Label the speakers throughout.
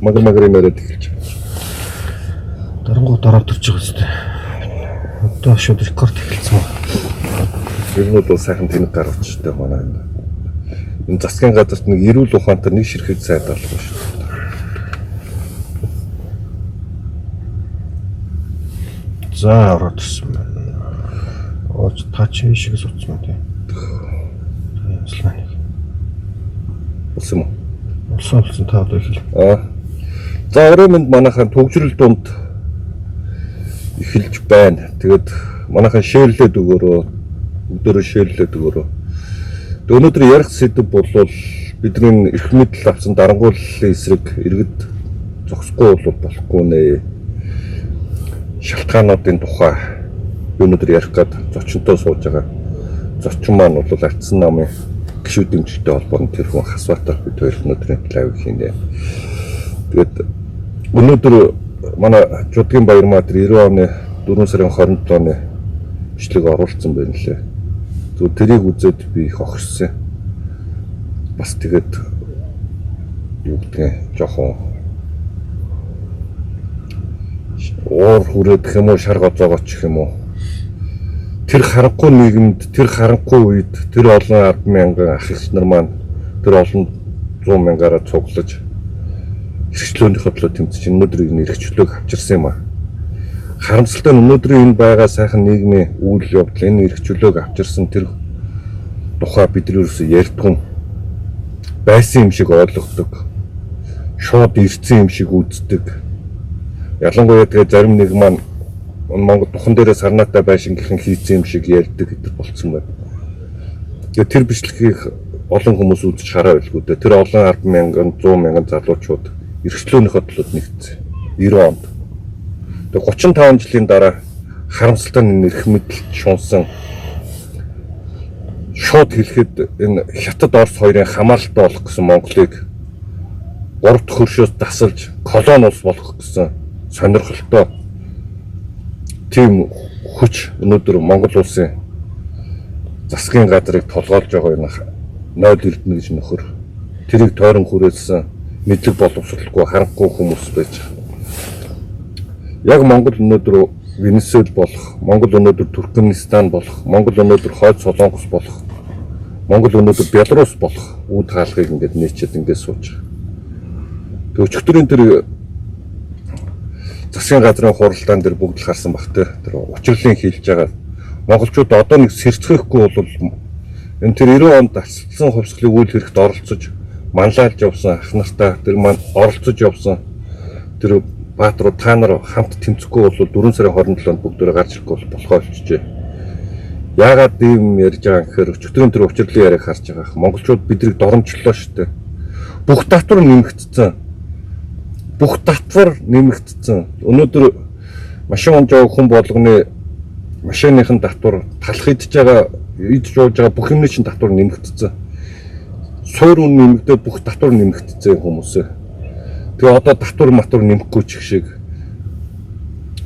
Speaker 1: Магарын яриад эхэлж.
Speaker 2: Дарангуу дараа төрж байгаа зү. Одоо шууд рекорд эхэлсэн ба.
Speaker 1: Тэрнүүд бол сайхан тэнэг гаргачтай манай энэ. Энэ засгийн газарт нэг эрүүл ухаантай нэг ширхэг сайд албаа шүү.
Speaker 2: За ороод ирсэн байна. Ооч тач шиг суцсан тийм. Ямслаа.
Speaker 1: Болсон юм уу?
Speaker 2: Болсон та одоо эхэл.
Speaker 1: За өрөөнд манайхан төгжрөл дунд эхэлж байна. Тэгээд манайхан шеэрлээд өгөөрөө өдөрөө шеэрлээд өгөөрөө. Өнөөдөр ярих сэдв бол бидний эрх мэдэл авсан дарангууллын эсрэг иргэд зогсохгүй бол болохгүй нэ. Шалтгаануудын тухай өнөөдөр ярих гээд зочинтой сууж байгаа. Зочин маань бол Ардсан намын гишүүд дэмжигтэй холбооны тэр хүн Хасватар бид хоёр өнөөдрийн лайв хийнэ. Тэгээд өнөөдөр манай Жудгийн Баярмаа тэр 90 оны 4 сарын 27 оны бичлэг оруулсан байна лээ. Тэгвэл тэрийг үзээд би их огшсон. Бас тэгээд юу гэдгийг жоохон уур хүрээд гэх юм уу, шар гоцоогооч гэх юм уу. Тэр харанхуй нийгэмд, тэр харанхуй үед тэр олон 10,000 ах эгч нар маань тэр олон 100,000-аараа цуглаж эрхчлөөнийхөө төлөө тэмцэж өнөөдрийг эрхчлөөг авчирсан юм аа. Харамсалтай нь өнөөдрийн энэ байгаа сайхан нийгмийн үйл явдал энэ эрхчлөөг авчирсан тэр тухай бид юусэн ярьдгүй байсан юм шиг ойлгодог. Шууд ирсэн юм шиг үздэг. Ялангуяа тэгээ зарим нэг маань Монгол тухан дээрээ сарнаатай байшин гихэн хийцэн юм шиг ярьдаг гэдэг болцсон байна. Тэгээ тэр бичлэгийг олон хүмүүс үзэж хараа байлгүй дээ. Тэр олон 10,000, 100,000 залуучууд эрхчлөөнийхөө төлөө нэгдсэн. 90 онд. Тэгээ 35 жилийн дараа харамсалтай нь эрх мэдэлд шунсан шууд хэлэхэд энэ Хятад Орос хоёрын хамааралтай болох гэсэн Монголыг 3 дахь хөршөөс дасалж колони улс болох гэсэн сонирхолтой тийм хүч өнөөдөр Монгол улсын засгийн газрыг толгойлж байгаа энэ 0 эрдэнэ гэж нөхөр тэрийг тойрон хүрээсэн мэдлэг боловсруулахгүй харанхуй хүмүүс байж байгаа. Яг Монгол өнөөдөр Венесуэл болох, Монгол өнөөдөр Туркменистан болох, Монгол өнөөдөр Хойд Солонгос болох, Монгол өнөөдөр Беларусь болох үүд хаалгыг ингээд нээчээд ингээд сууж байгаа. Тэг өчигдрийн тэр засгийн газрын хуралдаан дээр бүгд л харсан бах те. Тэр учрлын хийлж байгаа монголчууд одоо нэг сэрцгээхгүй бол энэ тэр 90 онд тасалсан хувьсгалын үйл хэрэгт оролцож манлайлж явсан ах нартай тэр маань оролцож явсан тэр баатруу та нар хамт тэмцэхгүй бол 4 сарын 27-нд бүгдөө гарч ирэхгүй болохоо болчихжээ. Яагаад ийм ярьж байгаа гэхээр өчигдрийн тэр учрлын яриаг харж байгаа. Монголчууд бидрийг доромжлоо шүү дээ. Бүх татвар нэмэгдсэн. Бүх татвар нэмэгдсэн. Өнөөдөр машин унж байгаа хүн болгоны машиныхын татвар, талах идж байгаа, идж ууж байгаа бүх юмны чинь татвар нэмэгдсэн. Суур үн нэмэгдээд бүх татвар нэмэгдсэн хүмүүсээ. Тэгээ одоо татвар матвар нэмэхгүй ч шиг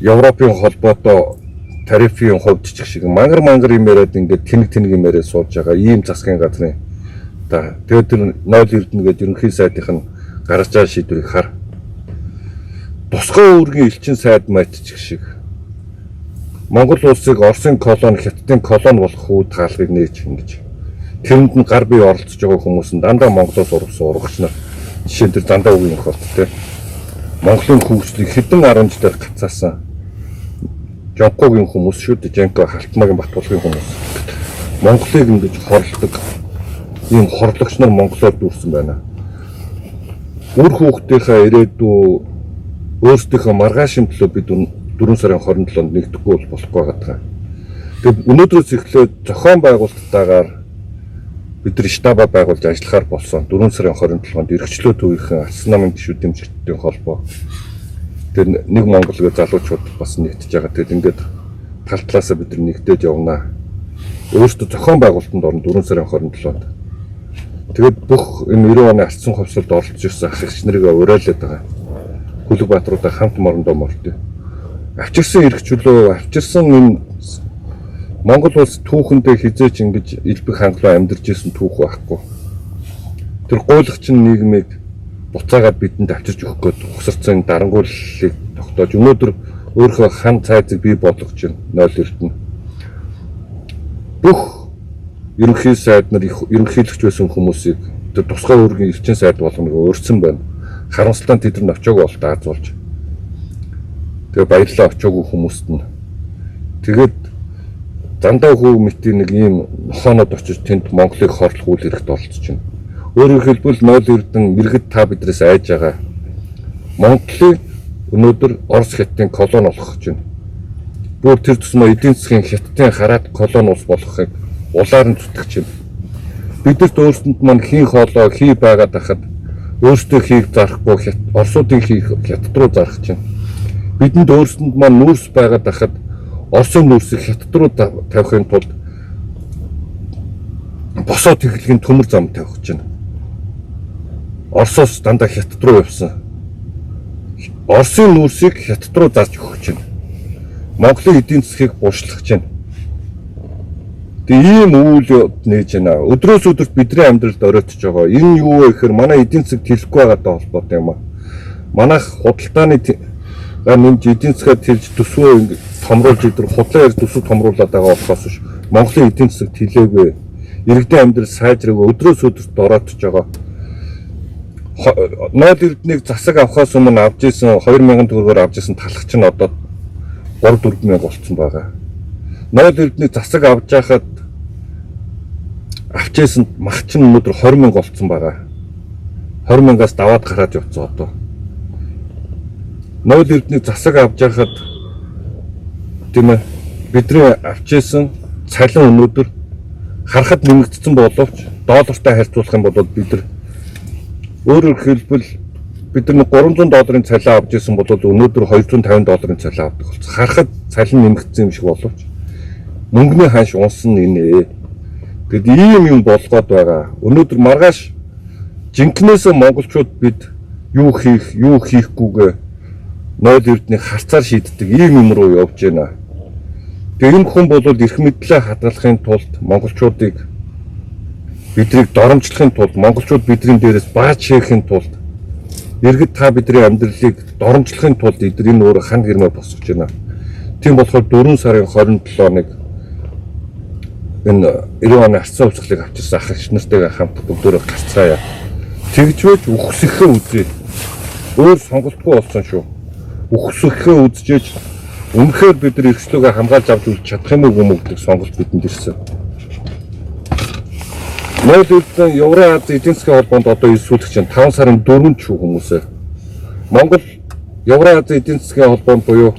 Speaker 1: Европын холбоотой тарифын хувьд ч шиг мангар юм яриад ингээд тэнэг юм яриад сууж байгаа ийм засгийн газрын тэгээд тэр 0 эрдэнэ гэдэг ерөнхий сайдынх нь гаргаж байгаа шийдвэрийг хар. Тусгай үүргийн элчин сайд майтчих шиг Монгол улсыг Оросын колони, Хятадын колони болох үүд хаалгыг нээж ингэж тэрэнд нь гар бие оролцож байгаа хүмүүс нь дандаа Монголоос урагсан урагч нар жишээ нь тэр дандаа үгийн хот те Монголын хөгжлийг хэдэн 10 жилээр гацаасан Жонкогийн хүмүүс шүү дээ. Жанко Халтмаагийн Батбулгын хүмүүс Монголыг ингэж хорлдог ийм хорлогч нар Монголоор дүүрсэн байна. Үр хүүхдийнхээ ирээдүй өөрсдийнхөө маргааш төлөө бид 4 сарын 27-нд нэгдэхгүй болохгүй байгаа. Тэгээд өнөөдрөөс эхлээд зохион байгуулалттайгаар бид нар штаба байгуулж ажиллахаар болсон. 4 сарын 27-нд эрхчлөө төвийнхэн Ардсан намын гишүүд дэмжигчдийн холбоо. Тэгээд нэг Монгол гэ залуучууд бас нэгдэж байгаа. Тэгээд ингээд тал талаасаа бид нар нэгдээд явнаа. Өөрсдөө зохион байгуулалтанд орно 4 сарын 27-нд. Тэгээд бүх энэ 90 оны Ардсан хувьсгалд оролцож ирсэн ах эгч нарыг уриалаад байгаа. Хүлэг баатруудаа хамт морондоо мордё. Авчирсан эрхчлөө, авчирсан энэ Монгол улс түүхэндээ хизээч ингэж элбэг хангалуун амьдарч исэн түүх байхгүй. Тэр гуйлагчин нийгмийг буцаагаад бидэнд авчирч өгөх гээд ухсарсан дарангууллыг тогтоож өнөөдөр өөрөө хан цайзыг бий болгож байна 0 эрдэнэ. Бүх ерөнхий сайд нар ерөнхийлөгч байсан хүмүүсийг тэр тусгай үүргийн элчин сайд болгоныг өөрсөн байна. Харамсалтай тэд нар очиог бол даазуулж. Тэгээ баярлалаа очиогүй хүмүүст нь. Тэгээд дандаа хүү мэтийн нэг ийм нохоонод очиж тэнд Монголыг хорлох үйл хэрэгт оролцож байна. Өөрөөр хэлбэл 0 эрдэнэ иргэд та бидрээс айж байгаа. Монголыг өнөөдөр Орос хятадын колони болгох гэж байна. Бүр тэр тусмаа эдийн засгийн хятадын хараад колони улс болгохыг улаар нь зүтгэж байна. Бидэрт өөрсдөнд маань хийн хоолой хий байгаад байхад өөрсдөө хийг зарахгүй Оросуудын хийг хятад руу зарах чинь. Бидэнд өөрсдөнд маань нүүрс байгаад байхад Оросын нүүрсийг хятад руу тавихын тулд босоо тэглэгийн төмөр зам тавих гэж байна. Оросоос дандаа хятад руу явсан. Оросын нүүрсийг хятад руу зарж өгөх гэж байна. Монголын эдийн засгийг бууршлах гэж байна. Тэгээ ийм үйл нээж байна. Өдрөөс өдөрт бидний амьдралд оройтож байгаа. Энэ юу вэ гэхээр манай эдийн засаг тэлэхгүй байгаатай холбоотой юм аа. Манайх худалдааны нэмж эдийн засгаа тэлж төсвөө ингэ томруулж идэр худлаа ярьж төсөв томруулаад байгаа болохоос биш. Монголын эдийн засаг тэлээгүй. Иргэдийн амьдрал сайжраагүй. Өдрөөс өдөрт оройтож байгаа. 0 эрднийг засаг авахаас өмнө авж исэн 2000 төгрөгөөр авж исэн талах чинь одоо 3-4 мянга болцсон байгаа. 0 эрдний засаг авж байхад авч исэн мах чинь өнөөдөр 20 мянга болцсон байгаа. 20 мянгаас даваад гараад явцсан одоо. 0 эрдний засаг авж байхад тийм ээ бидний авч исэн цалин өнөөдөр харахад нэмэгдсэн боловч доллартай харьцуулах юм бол бид нар өөрөөр хэлбэл бид нар $300 цалин авч исэн бол өнөөдөр $250 цалин авдаг болсон. Харахад цалин нэмэгдсэн юм шиг боловч мөнгөний ханш унсан нэ. Тэгэд ийм юм болгоод байгаа. Өнөөдөр маргааш жинкнээс монголчууд бид юу хийхгүйгээ 0 эрдний харцаар шийддэг ийм юм руу явж байна. Тэгээ энэ хүн бол эрх мэдлээ хадгалахын тулд монголчуудыг бидрийг доромжлохын тулд монголчууд бидний дээрээс бааж шээхийн тулд иргэд та бидний амьдралыг доромжлохын тулд эдгээр энэ өөр хан гэрмээ босгож байна. Тийм болохоор 4 сарын 27-ныг энэ 90 оны арцсан хувьцлыг авчирсан ах эгч нартайгаа хамт бүгдөө гарцгаая. Тэгжвэж үхсэхээ үзье. Өөр сонголтгүй болсон шүү. Үхсэхээ үзжээж үнэхээр бид нар эрхчлөөгөө хамгаалж авч үлч чадах юм уу гэдэг сонголт бидэнд ирсэн. 0 эрдэнэ Евразийн эдийн засгийн холбоонд одоо эсвүүлэгч нь 5 сарын 4-нд шүү хүмүүсээ. Монгол Евразийн эдийн засгийн холбоонд буюу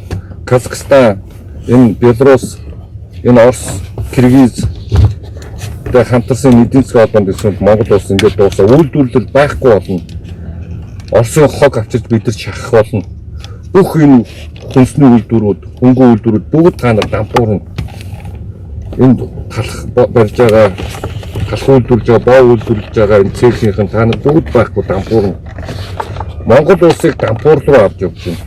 Speaker 1: Казахстан, энэ Беларусь, энэ Орос, Киргиз тэ хамтарсан эдийн засгийн холбоонд ирсэн Монгол улс ингээд дуусаа үйлдвэрлэл байхгүй болно. Оросын хог авчирч бид нар шахах болно. Бүх энэ хүнсний үйлдвэрүүд, хөнгөн үйлдвэрүүд бүгд та нар дампуурна. Энд талах барьж байгаа, талах үйлдвэрлэж байгаа, боо үйлдвэрлэж байгаа энэ цехийнхэн та нар бүгд байхгүй дампуурна. Монгол улсыг дампуур руу авч явж байна.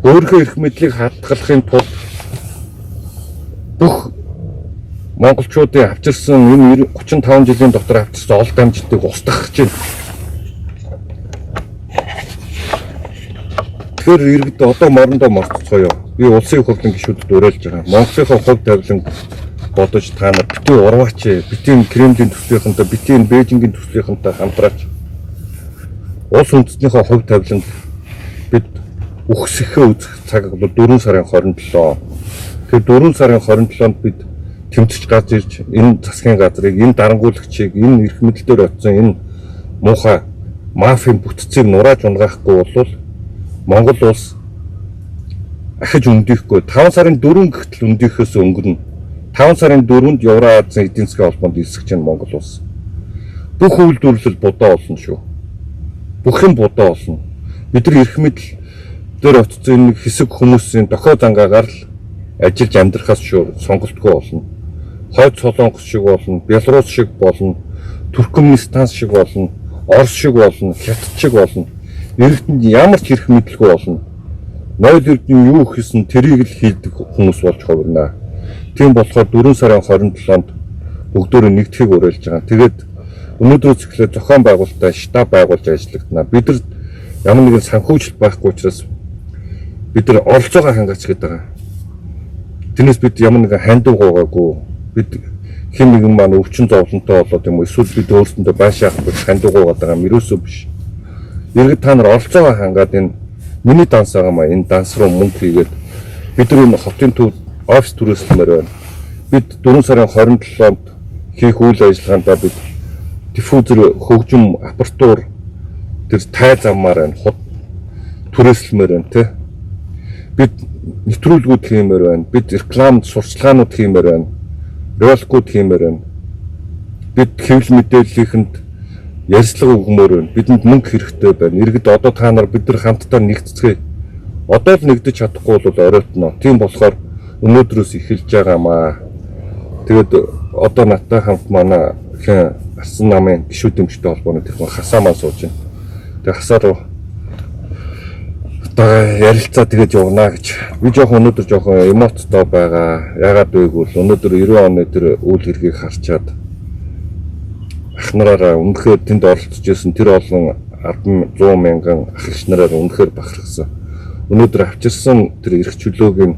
Speaker 1: Өөрийнхөө эрх мэдлийг хадгалахын тулд бүх монголчуудын авчирсан энэ 35 жилийн дотор авчирсан ол дамжтыг устгах гэж байна. Тэгэхээр иргэд одоо морондоо морццгоё. Би улсын хурлын гишүүдэд уриалж байгаа. Монголынхаа хувь тавилан бодож та нар битгий урваач, битгий Кремлийн төслийнхэнтэй, битгий Бээжингийн төслийнхэнтэй хамтраач. Улс үндэстнийхээ хувь тавиланд бид үхсэхээ үзэх цаг бол 4 сарын 27. Тэгэхээр 4 сарын 27-нд бид тэмцэж гарч ирж энэ засгийн газрыг, энэ дарангуулагчийг, энэ эрх мэдэлээр очсон энэ муухай мафийн бүтцийг нурааж унгаахгүй бол Монгол улс ахиж өндихгүй 5 сарын 4 гэтэл өндихөөс өнгөрнө. 5 сарын 4-нд Евразийн эдийн засгийн холбоонд нисгэж байна Монгол улс. Бүх үйлдвэрлэл будаа болно шүү. Бүх юм будаа болно. Бид нар эрх мэдэл дээр очсон нэг хэсэг хүмүүсийн дохой зангаагаар л ажиллаж амьдрахаас сонголтгүй болно. Хойд Солонгос шиг болно, Беларусь шиг болно, Туркменистан шиг болно, Орос шиг болно, Хятад шиг болно. Иргэдэнд ямар ч эрх мэдлгүй болно. 0 эрдний юу хийсэн тэрийг л хийдэг хүмүүс болж хувирнаа. Тийм болохоор 4 сарын 27-нд бүгдөө нэгдэхийг уриалж байгаа. Тэгээд өнөөдрөөс эхлээд зохион байгуулалтаа штаб байгуулж ажиллагдана. Бид нар ямар нэгэн санхүүжилт байхгүй учраас бид нар оролцоогоо хангаач гэдэг байгаа. Тэрнээс бид ямар нэгэн хандив гоогүй. Бид хэн нэгэн маань өвчин зовлонтой болоод юм уу эсвэл бид өөрсөндөө байшаахгүй хандив гоогаад байгаа юм ерөөсөө биш. Иргэд та нар оролцоогоо хангаад энэ миний данс байгаа маа энэ данс руу мөнгө хийгээд бид нар хотын төв офис түрээслэмээр байна. Бид 4 сарын 27-нд хийх үйл ажиллагаандаа бид диффузер хөгжим апартуур тэр тай замаар байна. Түрээслэмээр байна тий. Бид нэвтрүүлгүүд хиймээр байна. Бид рекламд сурчлагаанууд хиймээр байна. Роликууд хиймээр байна. Бид хэвлэл мэдээллийнхэнд ярьцлага өгмөр байна. Бидэнд мөнгө хэрэгтэй байна. Иргэд одоо та нар бид нар хамтдаа нэгдэцгээе. Одоо л нэгдэж чадахгүй бол оройтно. Тийм болохоор өнөөдрөөс эхэлж байгаамаа. Тэгээд одоо надтай хамт манай Арсан намын гишүүд эмчтэй холбооны техник хасаа маань сууж байна. Тэгээд хасаа руу одоо ярилцаа тэгээд явна гэж. Би жоохон өнөөдөр жоохон эмоцтой байгаа. Яагаад гэвэл өнөөдөр 90 оны тэр үйл хэргийг харчаад ах нараараа үнэхээр тэнд оролцож байсан тэр олон 100 мянган ах иш нараар үнэхээр бахархсан. Өнөөдөр авчирсан тэр эрх чөлөөгийн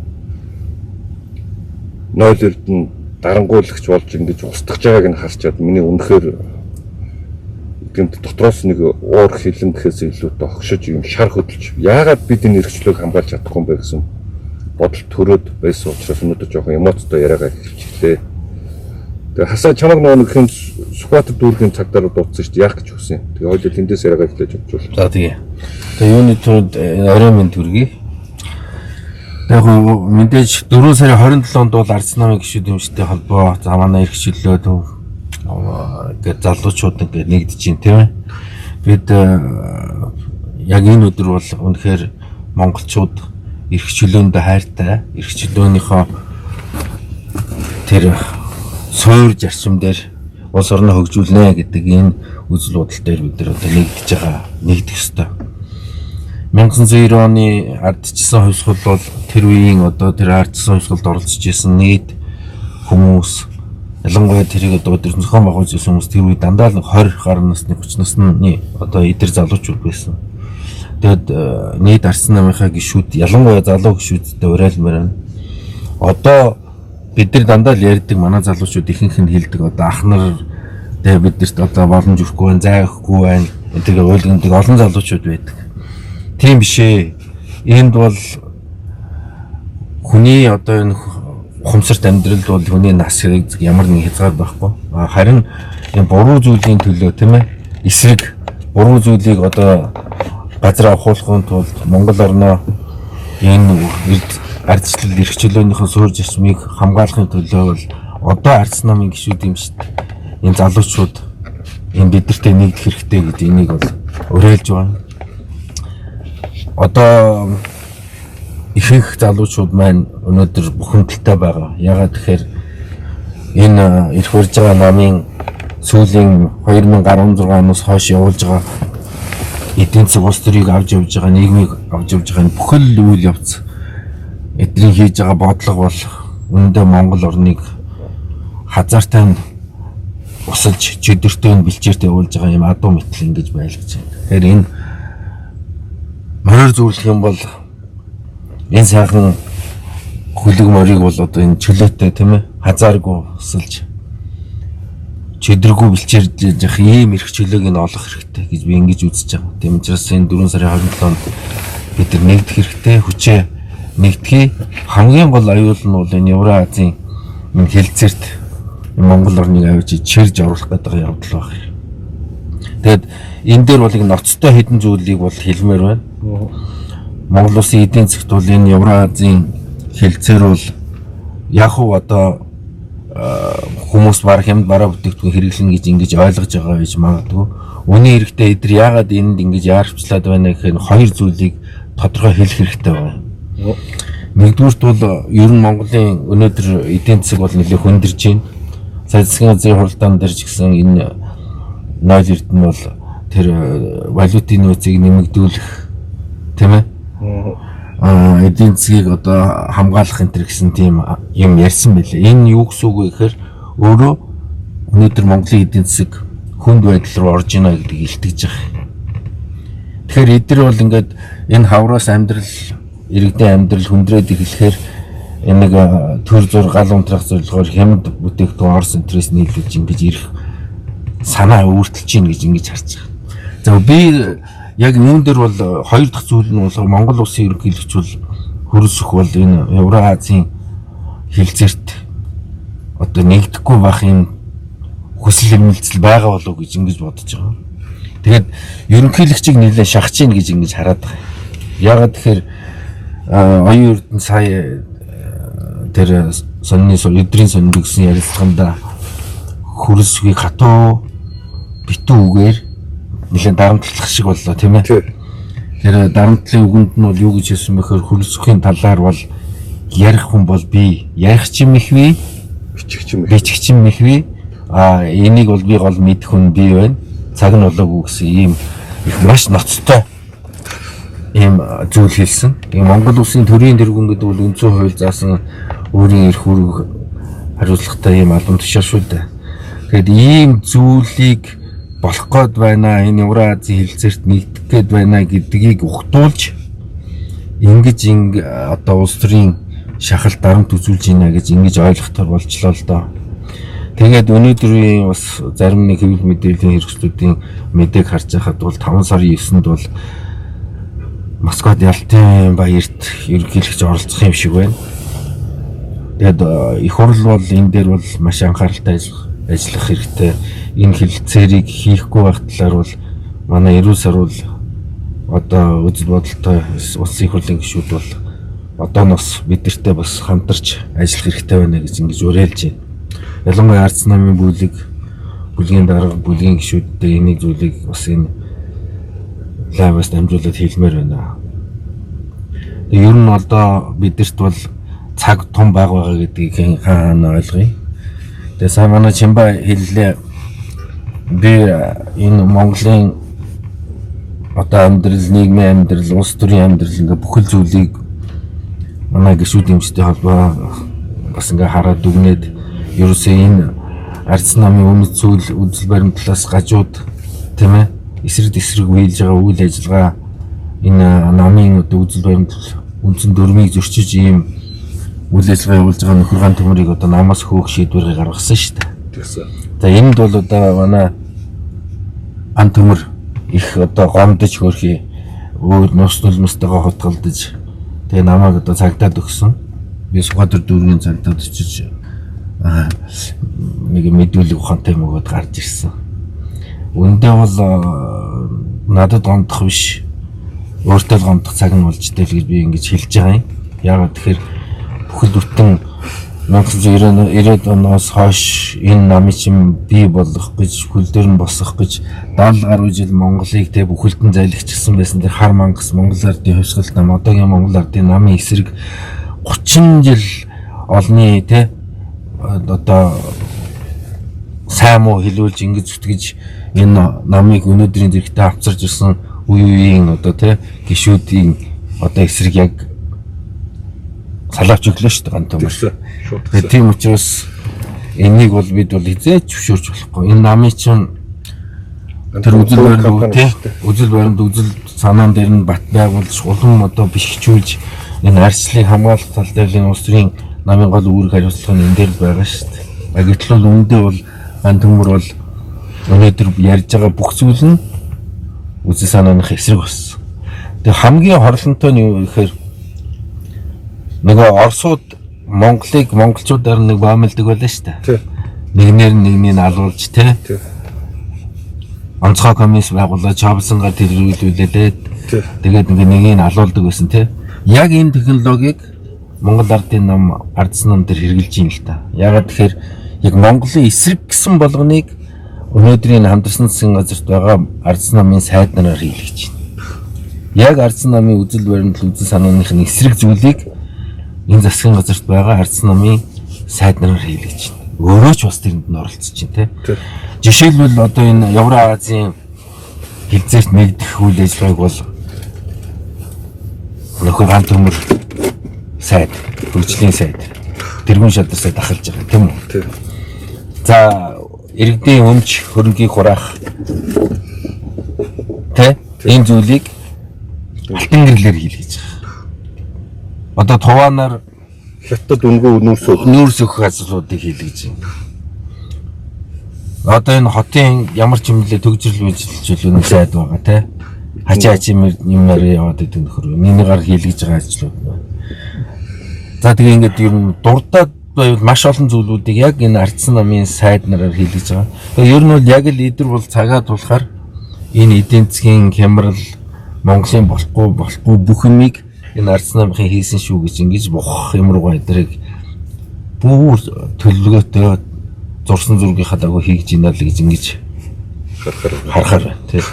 Speaker 1: 0 эрдэнэ дарангуйлагч болж ингэж устгаж байгааг нь харчаад миний үнэхээр гэмт дотроос нэг уур хилэн гэхээс илүүтэй огшиж юм шар хөдөлж яагаад бид энэ эрх чөлөөг хамгаалж чадахгүй юм бэ гэсэн бодол төрөөд байсан учраас өнөөдөр жоохон эмоцтой яриагаа эхэлчихлээ. Тэгээ хасаа чамаг нэг хин Сүхбаатар дүүргийн цагдаар дуудсан шүү дээ яах гэж хүсэн. Тэгээ хоёул тэндээс яриагаа эхлэж өгчүүл.
Speaker 2: За тэгээ. Тэгээ юуны түрүүнд орой минь төргий. Яг мэдээж 4 сарын 27-нд бол Арц намын гишүүд эмчтэй холбоо за манай эрх чөлөө төв гэдэг залуучууд ингээд нэгдэж байна тийм ээ. Бид яг энэ өдөр бол үнэхээр монголчууд эрх чөлөөнд хайртай, эрх чөлөөнийхөө тэр суур зарчим дээр улс орноо хөгжүүлнэ гэдэг энэ үзэл бодол дээр бид нар одоо нэгдэж байгаа, нэгдэх ёстой. 1990 оны ардчсан хувьсгал бол тэр үеийн одоо тэр ардчсан хувьсгалд оролцож исэн нийт хүмүүс ялангуяа тэрийг одоо өдөр зохион байгуулж исэн хүмүүс тэр үе дандаа л 20 гаруй насны 30 насны одоо эдэр залуучууд байсан. Тэгэд нийт Арц намынхаа гишүүд ялангуяа залуу гишүүдтэй уриалмаар байна. Одоо бид нар дандаа л ярьдаг манай залуучууд ихэнх нь хэлдэг одоо ах нар тэгээ биднэрт одоо боломж өгөхгүй байна, зай өгөхгүй байна. Эдгээр ойлгодог олон залуучууд байдаг. Тийм биш ээ. Энд бол хүний одоо энэ ухамсарт амьдрал бол хүний нас хэрэг ямар нэг хязгаар байхгүй. Харин энэ буруу зүйлийн төлөө тийм ээ эсрэг буруу зүйлийг одоо газар авахуулахын тулд Монгол орноо энэ ардчлал эрх чөлөөнийхөө суур зарчмыг хамгаалахын төлөө бол одоо Арц намын гишүүд юм шүү дээ. Энэ залуучууд энэ бидэртэй нэгдэх хэрэгтэй гэдэг энийг бол уриалж байна. Одоо ихэнх залуучууд маань өнөөдөр бухимдалтай байгаа. Ягаад гэхээр энэ ирэх урж байгаа намын сүүлийн 2016 оноос хойш явуулж байгаа эдийн засаг улс төрийг авч явж байгаа, нийгмийг авч явж байгаа бүхэл үйл явц эдний хийж байгаа бодлого бол үүндээ Монгол орныг хазаартайнд усалж чөдөртөө бэлчээрт явуулж байгаа юм адуу мэтэл ингэж байлгаж байна. Тэгэхээр энэ морь зүрлэх юм бол энэ сайхан хөлөг морийг бол одоо энэ чөлөөтэй тийм ээ хазааргүй усалж чөдөргүй бэлчээрж явах ийм эрх чөлөөг нь олох хэрэгтэй гэж би ингэж үзэж байгаа. Тийм учраас энэ 4 сарын 27-нд бид нар нэгдэх хэрэгтэй, хүчээ нэгдэхий. Хамгийн гол аюул нь бол энэ Евразийн энэ хэлцээрт Монгол орныг авч чирж оруулах гэдэг явдал баг. Тэгэд энэ дээр бол ноцтой хэдэн зүйлийг бол хэлмээр байна. Монгол улсын эдийн засгт бол энэ Евразийн хэлцээр бол яг уу одоо хүмүүс баг хямд бараа бүтээгдэхүүн хэрэглэнэ гэж ингэж ойлгож байгаа гэж магадгүй. Үүний хэрэгтэй эдгээр яагаад энд ингэж яарвчлаад байна гэхээр хоёр зүйлийг тодорхой хэлэх хэрэгтэй байна. Нэгдүгürt бол ер нь Монголын өнөөдөр эдийн засаг бол нэлээд хөндөрж байна. Цай засгийн газрын хуралдаан дээр ч гэсэн энэ 0 эрдэнэ бол тэр валютын нөөцийг нэмэгдүүлэх тийм ээ. Эдийн засгийг одоо хамгаалах энэ гэсэн тийм юм ярьсан байлээ. Энэ юу гэсэн үг вэ гэхээр өөрөө өнөөдөр Монголын эдийн засаг хүнд байдал руу орж ийнэ гэдгийг илтгэж байгаа. Тэгэхээр эдгээр бол ингээд энэ хавраас амьдрал, иргэдийн амьдрал хүндрээд эхлэхээр энэ нэг төр зур гал унтрах зорилгоор хямд бүтээгдэхүүн орс интерес нийлүүлж ингэж ирэх санаа өөртөлж ийн гэж ингэж харж байгаа. За би яг юун дээр бол хоёр дахь зүйл нь бол Монгол улсын ерөнхийлөгч бол хөрөлсөх бол энэ Евразийн хилцээрт одоо нэгдэхгүй байх юм хүсэл эрмэлзэл байгаа болов гэж ингэж бодож байгаа. Тэгээд ерөнхийлөгчийг нэлээд шахаж ийн гэж ингэж хараад байгаа. Яагаад тэгэхээр оюун эрдэнэ сая тэр сонины өдрийн сонинд өгсөн ярилцлаганда хөрөлсөхийг хатуу битүү үгээр нэлээд дарамтлах шиг боллоо тийм ээ. Тэр дарамтлын үгэнд нь бол юу гэж хэлсэн бэхээр хөрөлсөхийн талаар бол ярих хүн бол би ярих ч юм их вэ бичих ч юм их вэ энийг бол би гол мэдэх хүн би байна. Цаг нь болоогүй гэсэн ийм их маш ноцтой ийм зүйл хэлсэн. Монгол улсын төрийн тэргүүн гэдэг бол үндсэн хууль заасан өөрийн эрх үүрэг хариуцлагатай ийм албан тушаал шүү дээ. Тэгэхээр ийм зүйлийг болох гээд байна. Энэ Евразийн хилцээрт нэгдэх гээд байна гэдгийг ухтуулж ингэж одоо улс төрийн шахалт дарамт үзүүлж байна гэж ингэж ойлгохтор болчлоо л доо. Тэгээд өнөөдрийн бас зарим нэг хэвлэл мэдээллийн хэрэгслүүдийн мэдээг харж байхад бол 5 сарын 9-нд бол Москвад Ялтын баярт ерөнхийлөгч оролцох юм шиг байна. Тэгээд их хурл бол энэ дээр бол маш анхааралтай ажиллах хэрэгтэй. Энэ хилцээрийг хийхгүй байх талаар бол манай эрүүл сар бол одоо үзэл бодолтой улсын их хурлын гишүүд бол одооноос бидэртээ бас хамтарч ажиллах хэрэгтэй байна гэж ингэж уриалж байна. Ялангуяа ард намын бүлгийн дарга бүлгийн гишүүдтэй энийг зүйлийг бас энэ лайваас дамжуулаад хэлмээр байна. Тэгээ ер нь одоо бидэрт бол цаг том байгаа гэдгийг хаана ойлгоё. Тэгээ сайн манай Чимба хэллээ. Би энэ Монголын одоо амьдрал, нийгмийн амьдрал, улс төрийн амьдрал ингээ бүхэл зүйлийг манай гишүүд эмчтэй холбоо бас ингээ хараад дүгнээд ерөөсөө энэ арц намын үнэт зүйл үзэл баримтлалаас гажууд тийм ээ эсрэг биелж байгаа үйл ажиллагаа энэ намын одоо үзэл баримтлал үндсэн дүрмийг зөрчиж ийм үйл ажиллагаа явуулж байгаа нөхөр гаан төмөрийг одоо намаас хөөх шийдвэрийг гаргасан шүү дээ. За энд бол одоо манай ан төмөр их одоо гомдож хөрхий өөр нус нулмстайгаа хотголдож тэгээ намайг одоо цагтаад өгсөн. Би Сүхбаатар дүүргийн цагтаад очиж нэг мэдүүлэг ухаантай юм өгöd гарч ирсэн. Үндэ бол надад гомдох биш. Өөртөө гомдох цаг нь болж тэл гэж би ингэж хэлж байгаа юм. Яагаад тэгэхээр бүхэл бүтэн 1990 оноос хойш энэ намын чинь бий болох гэж хөл дээр нь босох гэж 70 гаруй жил Монголыг тэ бүхэлдэн зайлгчсан байсан. Тэр хар мангас Монгол ардын хувьсгалт нам одоогийн Монгол ардын намын эсрэг 30 жил олны тэ одоо сайн муу хэлүүлж ингэж зүтгэж энэ намыг өнөөдрийн зэрэгтээ авцарж ирсэн үеийн одоо тэ гишүүдийн одоо эсрэг яг салаач өглөө шүү дээ ган төмөр. Тэгээд тийм учраас энийг бол бид бол хизээч зөвшөөрч болохгүй. Энэ намын чинь тэр үзэл баримт тий үзэл баримт үзэл санаан дээр нь бат байгуулж улам одоо бишгчүүлж энэ арчлалыг хамгаалах тал дээр улс төрийн намын гол үүрэг хариуцлага нь энэ дээр байгаа шүү дээ. Гэтэл бол үндэ бол ган төмөр бол өнөөдөр ярьж байгаа бүх зүйл нь үзэл санааных эсрэг болсон. Тэгээ хамгийн хорлонтой нь юу гэхээр нөгөө Оросууд Монголыг монголчуудаар нэг баамилдаг байлаа шүү дээ. Нэгнээр нэгнийг алуулж тий. Онцгой комисс байгуулаад Чавсангаар тэргүүлүүлээд тэгээд ингээ нэгийг алуулдаг байсан тий. Яг энэ технологиг Монгол ардын нам ардсан нам дээр хэрэгжилж юм л та. Ягаад тэгэхээр яг Монголын эсрэг гэсэн болгоныг өнөөдрийн хамтарсан засгийн газарт байгаа ардсан намын сайд нараар хийлгэж байна. Яг ардсан намын үзэл баримтлал үзэл санааных нь эсрэг зүйлийг энэ засгийн газарт байгаа ардсан намын сайд нараар хийлгэж байна. Өөрөө ч бас тэрэнд нь оролцож байна тий. Жишээлбэл одоо энэ Евразийн хилцээрт нэгдэх үйл ажиллагааг бол нөхөр гаан төмөр сайд, хөгжлийн сайд, тэргүүн шалдар сайд ахалж байгаа тийм үү? За иргэдийн өмч хөрөнгийг хураах тэ энэ зүйлийг алтан гэрлэр хийлгэж байгаа. Одоо туваанаар
Speaker 1: хятад өнгөө
Speaker 2: нүүрс өгөх ажлуудыг хийлгэж байна. Одоо энэ хотын ямар ч юм нэлээ төгжрөл үйлчлүүлэн сайд байгаа те. Хачаа юмар яваад идэв нөхөр. Минийгаар хийлгэж байгаа ажлууд. За тэгээ ингээд ер нь дурдаад байвал маш олон зүйлүүдийг яг энэ ардсан намын сайд нараар хийлгэж байгаа. Тэгээ ер нь бол яг л идэр бол цагаа тулахаар энэ эдийн засгийн хямрал Монголын болохгүй бүх юмыг энэ ардсан намын хийсэн шүү гэж ингэж бох юм руугаа эдрийг бүр төлөвлөгөөтэй зурсан зургийнхаа дагуу хийж ийна л гэж ингэж харахаар байна тийм.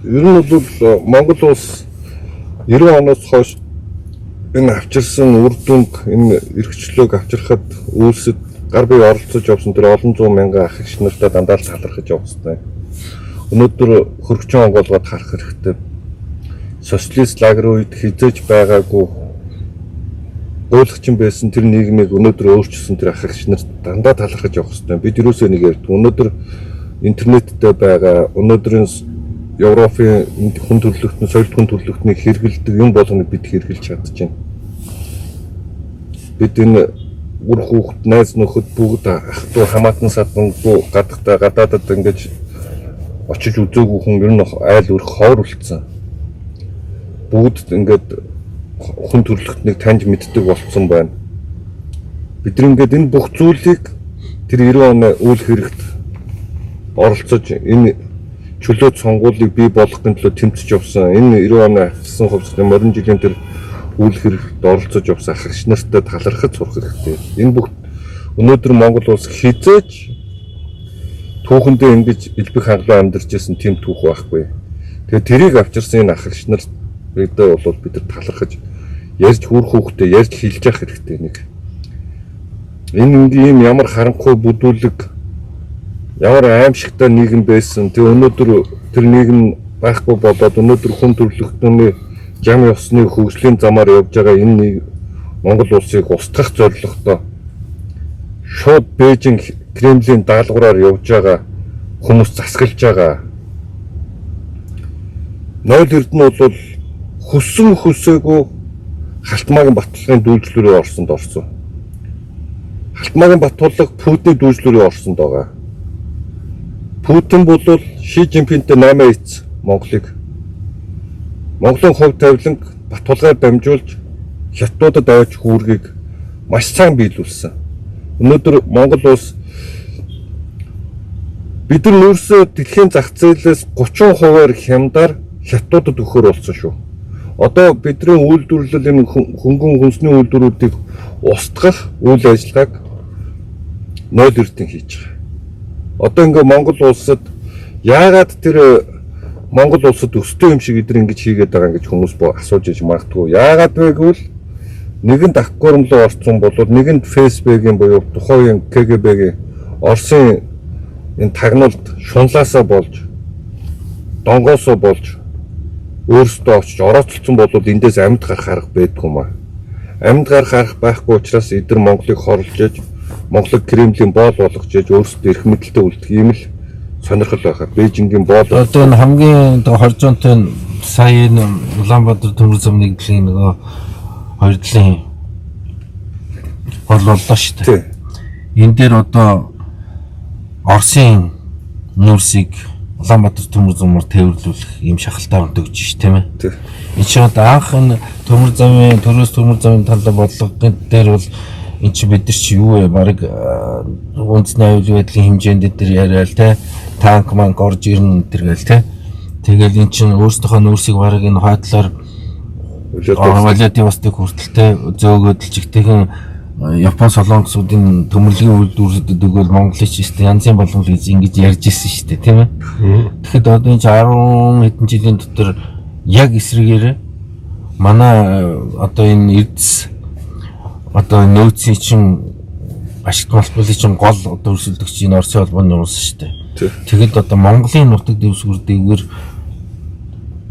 Speaker 1: Ер нь бол Монгол улс 90 оноос хойш энэ авчирсан үр дүнг энэ эрхчлөөг авчирхад үйлсэд гар бие оролцож явсан тэр олон зуун мянган ах эгч нартай дандаа л талархаж явсан. Өнөөдөр хөргөчөн онгоолгоод харах хэрэгтэй. Социалист лагер үед хизээж байгаагүй гуйлагчин байсан тэр нийгмийг өнөөдөр өөрчилсөн тэр ах эгч нар дандаа талархаж явах хэрэгтэй. Бид юусоо нэг ярьдаг. Өнөөдөр интернеттэй байгаа өнөөдрийн Европын хүн төрөлхтөн соёлт хүн төрөлхтнийг хэрэгэлдэг юм болгоныг бид хэрэгжилж чадчихна. Бид энэ үр хүүхэд, найз нөхөд бүгд ах トゥ хамаатан садангуу гадаадад ингэж очиж үзээгүй хүн ер нь айл өрх ховор үлдсэн. Бүгд ингээд хүн төрөлхтнийг таньж мэддэг болцсон байна. Бид ингээд энэ бүх зүйлийг тэр 90 оны үйл хэрэгт оролцож энэ чөлөөт сонгуулийг бий болгохын төлөө тэмцэж явсан. Энэ 90 оны авсан хувьсгалын морин жилийн тэр үйл хэрэгт оролцож явсан ах эгч нартай талархаж сурах хэрэгтэй. Энэ бүх өнөөдөр Монгол улс хизээж түүхэндээ ингэж элбэг хаглаа амьдарч байсан тийм түүх байхгүй. Тэгээ тэрийг авчирсан энэ ах эгч нар бидээ бол бид нар талархаж ярьж хүр хүүхдээ ярьж хэлж явах хэрэгтэй нэг. Энэ ийм ямар харанхуй бүдүүлэг ямар аимшигтай нийгэм байсан. Тэг өнөөдөр тэр нийгэм байхгүй болоод өнөөдөр хүн төрөлхтөний жам ёсны хөгжлийн замаар явж байгаа энэ Монгол улсыг устгах зорилготой шууд Бээжин Кремлийн даалгавраар явж байгаа хүмүүс засаглаж байгаа. Нойл Эрдэнэ бол хүссэн хүсээгүй Халтмаагийн Баттулгын дүүлжлүүрийн орсонд орсон. Халтмаагийн Баттулга Путиний дүүлжлүүрийн орсонд байгаа. Путин бол Ши Жинпинтэй 8 эц Монголын хувь тавиланг Баттулгаар дамжуулж хятадуудад аваач хүүргийг маш сайн биелүүлсэн. Өнөөдөр Монгол улс бид нар нөөсөө дэлхийн зах зээлээс 30% хямдаар хятадуудад өгөхөр болсон шүү. Одоо бидний үйлдвэрлэл энэ хөнгөн хүнсний үйлдвэрүүдийг устгах үйл ажиллагааг Нойл Эрдэнэ хийж байгаа. Одоо ингээ Монгол улсад яагаад тэр Монгол улсад өстой юм шиг эдгээр ингэж хийгээд байгаа гэж хүмүүс асууж иж магадгүй. Яагаад вэ гэвэл нэгэнд аккурамлуу орцсон болоод нэгэнд Facebook-ийн буюу тухайн КГБ-гийн Оросын энэ тагналд шунлаасаа болж донгоосоо болж өөрсдөө очиж орооцолцсон болоод эндээс амьд гарах арга байдгүй юм аа. Амьд гарах арга байхгүй учраас эдгээр Монголыг хорлож иж Монголыг Кремлийн боол болгож иж өөрсдөө эрх мэдэлтэй үлдэх юм л сонирхол байгаа. Бээжингийн боол
Speaker 2: одоо энэ хамгийн хоржонтой сая энэ Улаанбаатар төмөр зам нэгдлийн нөгөө хоёр талын боллоо шүү дээ. Энэ дээр одоо Оросын нүүрсийг Улаанбаатар төмөр замаар тээвэрлүүлэх юм шахалтаа өгдөж ш тийм ээ. Энэ ч одоо анх энэ төмөр замын төрөөс төмөр замын талаа бодлогын дээр бол энэ чи бид нар чи юу вэ? Бараг үндэсний аюулгүй байдлын хэмжээнд дээр яриад те танк манк орж ирнэ тэргээл те. Тэгэл эн чин өөрсдийнхөө нүүрсийг бараг энэ хойдлоор Владивосток хүртэл те зөөгөөд л чигтэйхэн Япон солонгосуудын төмөрлөгийн үйлдвэрлэлд өгөөл Монголын ч янзын болгон л ингэж ярьж ирсэн шүү дээ тийм ээ. Тэгэхэд одоо энэ 10 хэдэн жилийн дотор яг эсрэгээр манай одоо энэ эрдэс одоо нөөцийн чин ашигт холбооны чин гол одоо өрсөлдөгч энэ Оросын холбооны улс шүү дээ. Тэгэхэд одоо Монголын нутаг дэвсгэр дээгүүр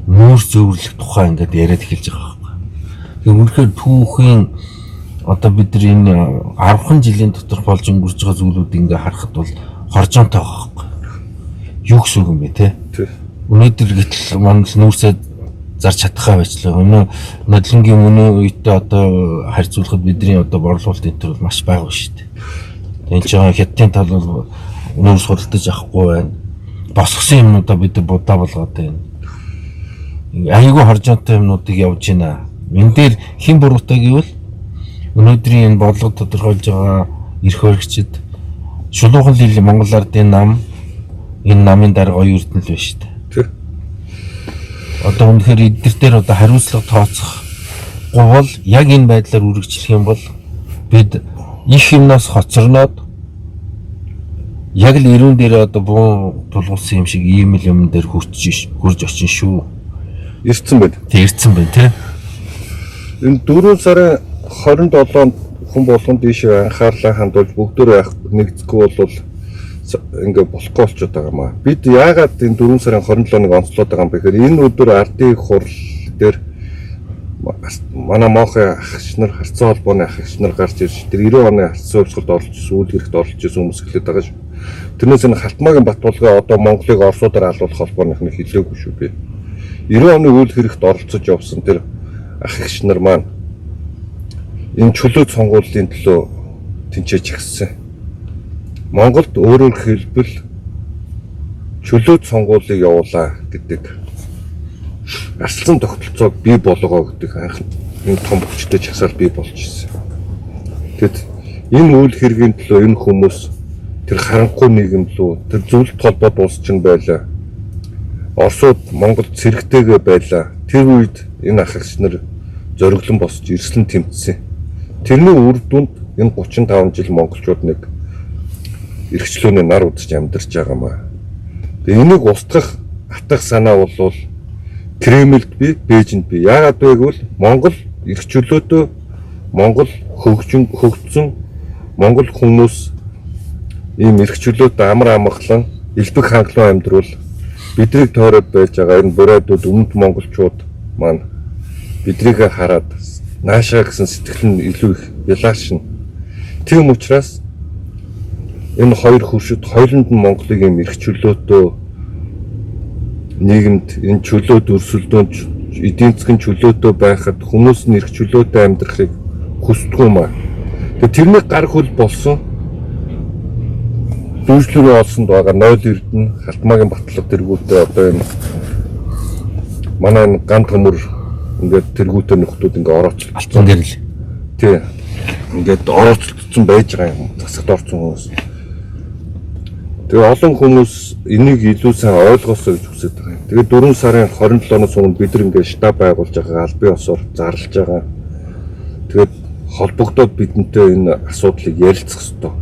Speaker 2: нүүр зөөврлөх тухай ингээд яриад эхэлж байгаа байхгүй. Тэгээ үнэхээр түүхийн одоо бид нар энэ 10хан жилийн дотор болж өнгөрч байгаа зүйлүүд ингээ харахад бол хоржоонтой байгаа байхгүй. Юу гэсэн үг юм бэ те? Өнөөдөр гэтэл Монгол нүүрсээ зарж чадхаа байцлаа. Өнөө нодлонгийн өнөө үедээ одоо харьцуулахад бидний одоо борлуулалт энэ төр маш бага шүү дээ. Энд чинь хятадын тал бол нүүрс худалдаж авахгүй байна. Босгосон юмнуудаа бид будаа болгоод байна. Айгүй хоржоонтой юмнуудыг явж байна. Энэ дээр хэн буруутай гэвэл өнөөдрийн энэ бодлого тодорхойлж байгаа эрх хөрөгчд шулуухан лил Монгол Ардын нам энэ намын дарга оюун эрдэнэл байна шүү дээ. Одоо үнэхээр эдгээр дээр одоо хариуцлага тооцохгүй бол яг энэ байдлаар үргэлжлэх юм бол бид их юмнаас хоцорноод яг л ирүүн дээр одоо буу тулгуулсан юм шиг ийм л юм дээр хурж очин шүү.
Speaker 1: Ирсэн байд.
Speaker 2: Ирсэн байна тий.
Speaker 1: Энэ 4 сарын 27-нд хүн болгонд ийшээ анхаарлаа хандуулж бүгдөө нэгдэхгүй бол ингээ болохгүй болчиход байгаа маа. Бид яагаад энэ 4 сарын 27-ыг онцлоод байгаа юм бэ гэхээр энэ өдөр ардын хурал дээр манай моохын ахч нар харьцаа холбооны ахч нар гарч ирж тэр 90 оны харьцаа хувьсгалд оролж сүүл хэрэгт оролж ирсэн хүмүүс хэлээд байгаа шүү. Тэрнээс энэ Халтмаагийн Батбулгын одоо Монголыг Оросуудаар алуулах холбооных нь хэлээгүй шүү би. 90 оны үйл хэрэгт оролцож явсан тэр ахч нар маань энэ чөлөөт сонгуулийн төлөө тэнцэж агссан. Монголд өөрөөр хэлбэл чөлөөт сонгуулийг явуулаа гэдэг арслан тогтолцоог бий болгоо гэдэг анх энэ том хүчтэй часаар бий болж ирсэн. Тэгэд энэ үйл хэргийн төлөө энэ хүмүүс тэр харанхуй нийгэм лөө тэр зөвлөлт холбоод улс чинь байлаа. Оросууд Монголд цэрэгтэйгээ байлаа. Тэр үед энэ ахагч нар зориглон босч эрслэн тэмцсэн. Тэрний үр дүнд энэ 35 жил монголчууд нэг эрхчлөөний нар удаж амьдарч байгаа маа. Тэгээ энийг устгах атгах санаа бол Кремльд би, Бээжинд би. Яагаад вэ гэвэл Монгол эрхчлөөдөө Монгол хөгжсөн Монгол хүмүүс ийм эрхчлөөд амар амгалан элбэг хангалуун амьдрал биднийг тойроод байж байгаа энэ бурайдууд өмнөд монголчууд маань биднийг хараад наашаа гэсэн сэтгэл нь илүү их ялаашна. Тийм учраас энэ хоёр хөршид хоёуланд нь Монголыг юм эрх чөлөөтэй нийгэмд энэ чөлөөт өрсөлдөөнд эдийн засгийн чөлөөтэй байхад хүмүүс нь эрх чөлөөтэй амьдрахыг хүсдэг юм аа. Тэгээ тэрний гар хөл болсон дүүжлэрээ олсонд байгаа 0 Эрдэнэ Халтмаагийн Батлага тэргүүтээ одоо энэ манай энэ ган төмөр ингээд тэргүүтээ нөхдүүд ингээд орооцолсон.
Speaker 2: Алтан гэрэл.
Speaker 1: Тий. Ингээд орооцолцсон байж байгаа юм. Засагт орсон хүмүүс. Тэгээ олон хүмүүс энийг илүү сайн ойлгосоо гэж хүсэж байгаа юм. Тэгээ 4 сарын 27-наас өмнө бид нар ингээд штаб байгуулж байгаа албан ёсоор зарлж байгаа. Тэгээд холбогдоод бидэнтэй энэ асуудлыг ярилцах ёстой.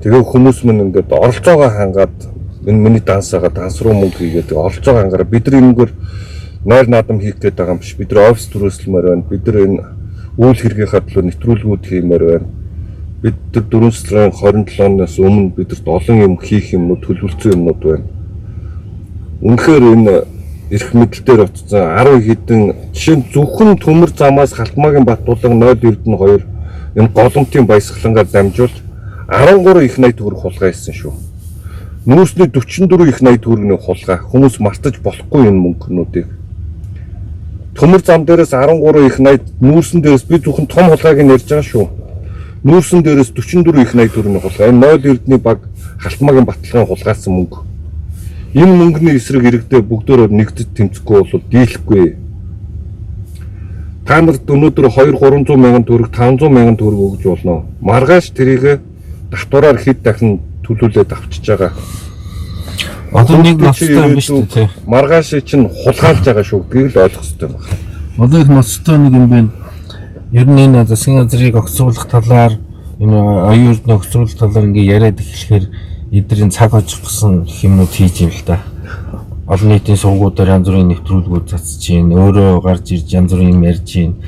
Speaker 1: Тэгээ хүмүүс мань ингээд оролцоогоо хангаад энэ миний дансаага данс руу мөнгө хийгээд оролцоогоо хангаараа бид нар энэгээр найр наадам хийх гээд байгаа юм биш. Бид нар офис төрөөслөмөр байна. Бид нар энэ үйл хэргийнхаа төлөө нэвтрүүлгүүд хиймээр байна. Бид нар 4 сарын 27-наас өмнө бидэрт олон юм хийх юмнууд төлөвлөсөн юмнууд байна. Үнэхээр энэ эрх мэдэлээр очсон 10 хэдэн жишээ нь зөвхөн төмөр замаас Халтмаагийн Батбулга 0 Эрдэнэ 2 энэ голомтын баясгалангаар дамжуулж 13 их 80 төгрөг хулгай хийсэн шүү. Нүүрсний 44 их 80 төгрөгийн хулгай хүмүүс мартаж болохгүй энэ мөнгнүүдийг. Төмөр зам дээрээс 13 их 80 нүүрсэн дээрээс би зөвхөн том хулгайг нь ярьж байгаа шүү. Нүүрсэн дээрээс 44 их 80 төгрөгийн хулгай. Энэ 0 Эрдэнэ баг Халтмаагийн Батлагын хулгайсан мөнгө. Энэ мөнгөний эсрэг иргэдээ бүгдөө нэгдэж тэмцэхгүй бол дийлэхгүй. Та нарт өнөөдөр 2-300 мянган төгрөг 500 мянган төгрөг өгж болно. Маргааш тэрийг давтураар хэд дахин төлүүлээд авчиж байгаа.
Speaker 2: Одоо нэг ноцтой юм биш үү те.
Speaker 1: Маргааш чинь хулгайлж байгаа шүү гэдгийг л ойлгох хэрэгтэй байна.
Speaker 2: Одоо их ноцтой нэг юм байна. Ер нь энэ засгийн газрыг огцруулах талаар энэ оюун эрдэнэ огцруулах талаар ингээ яриад эхлэхээр эдгэрийн цаг хожих гэсэн юмнууд хийж юм л да. Олон нийтийн сувгуудаар янз бүрийн нэвтрүүлгүүд цацж чинь өөрөө гарч ирж янз бүрийн юм ярьж чинь.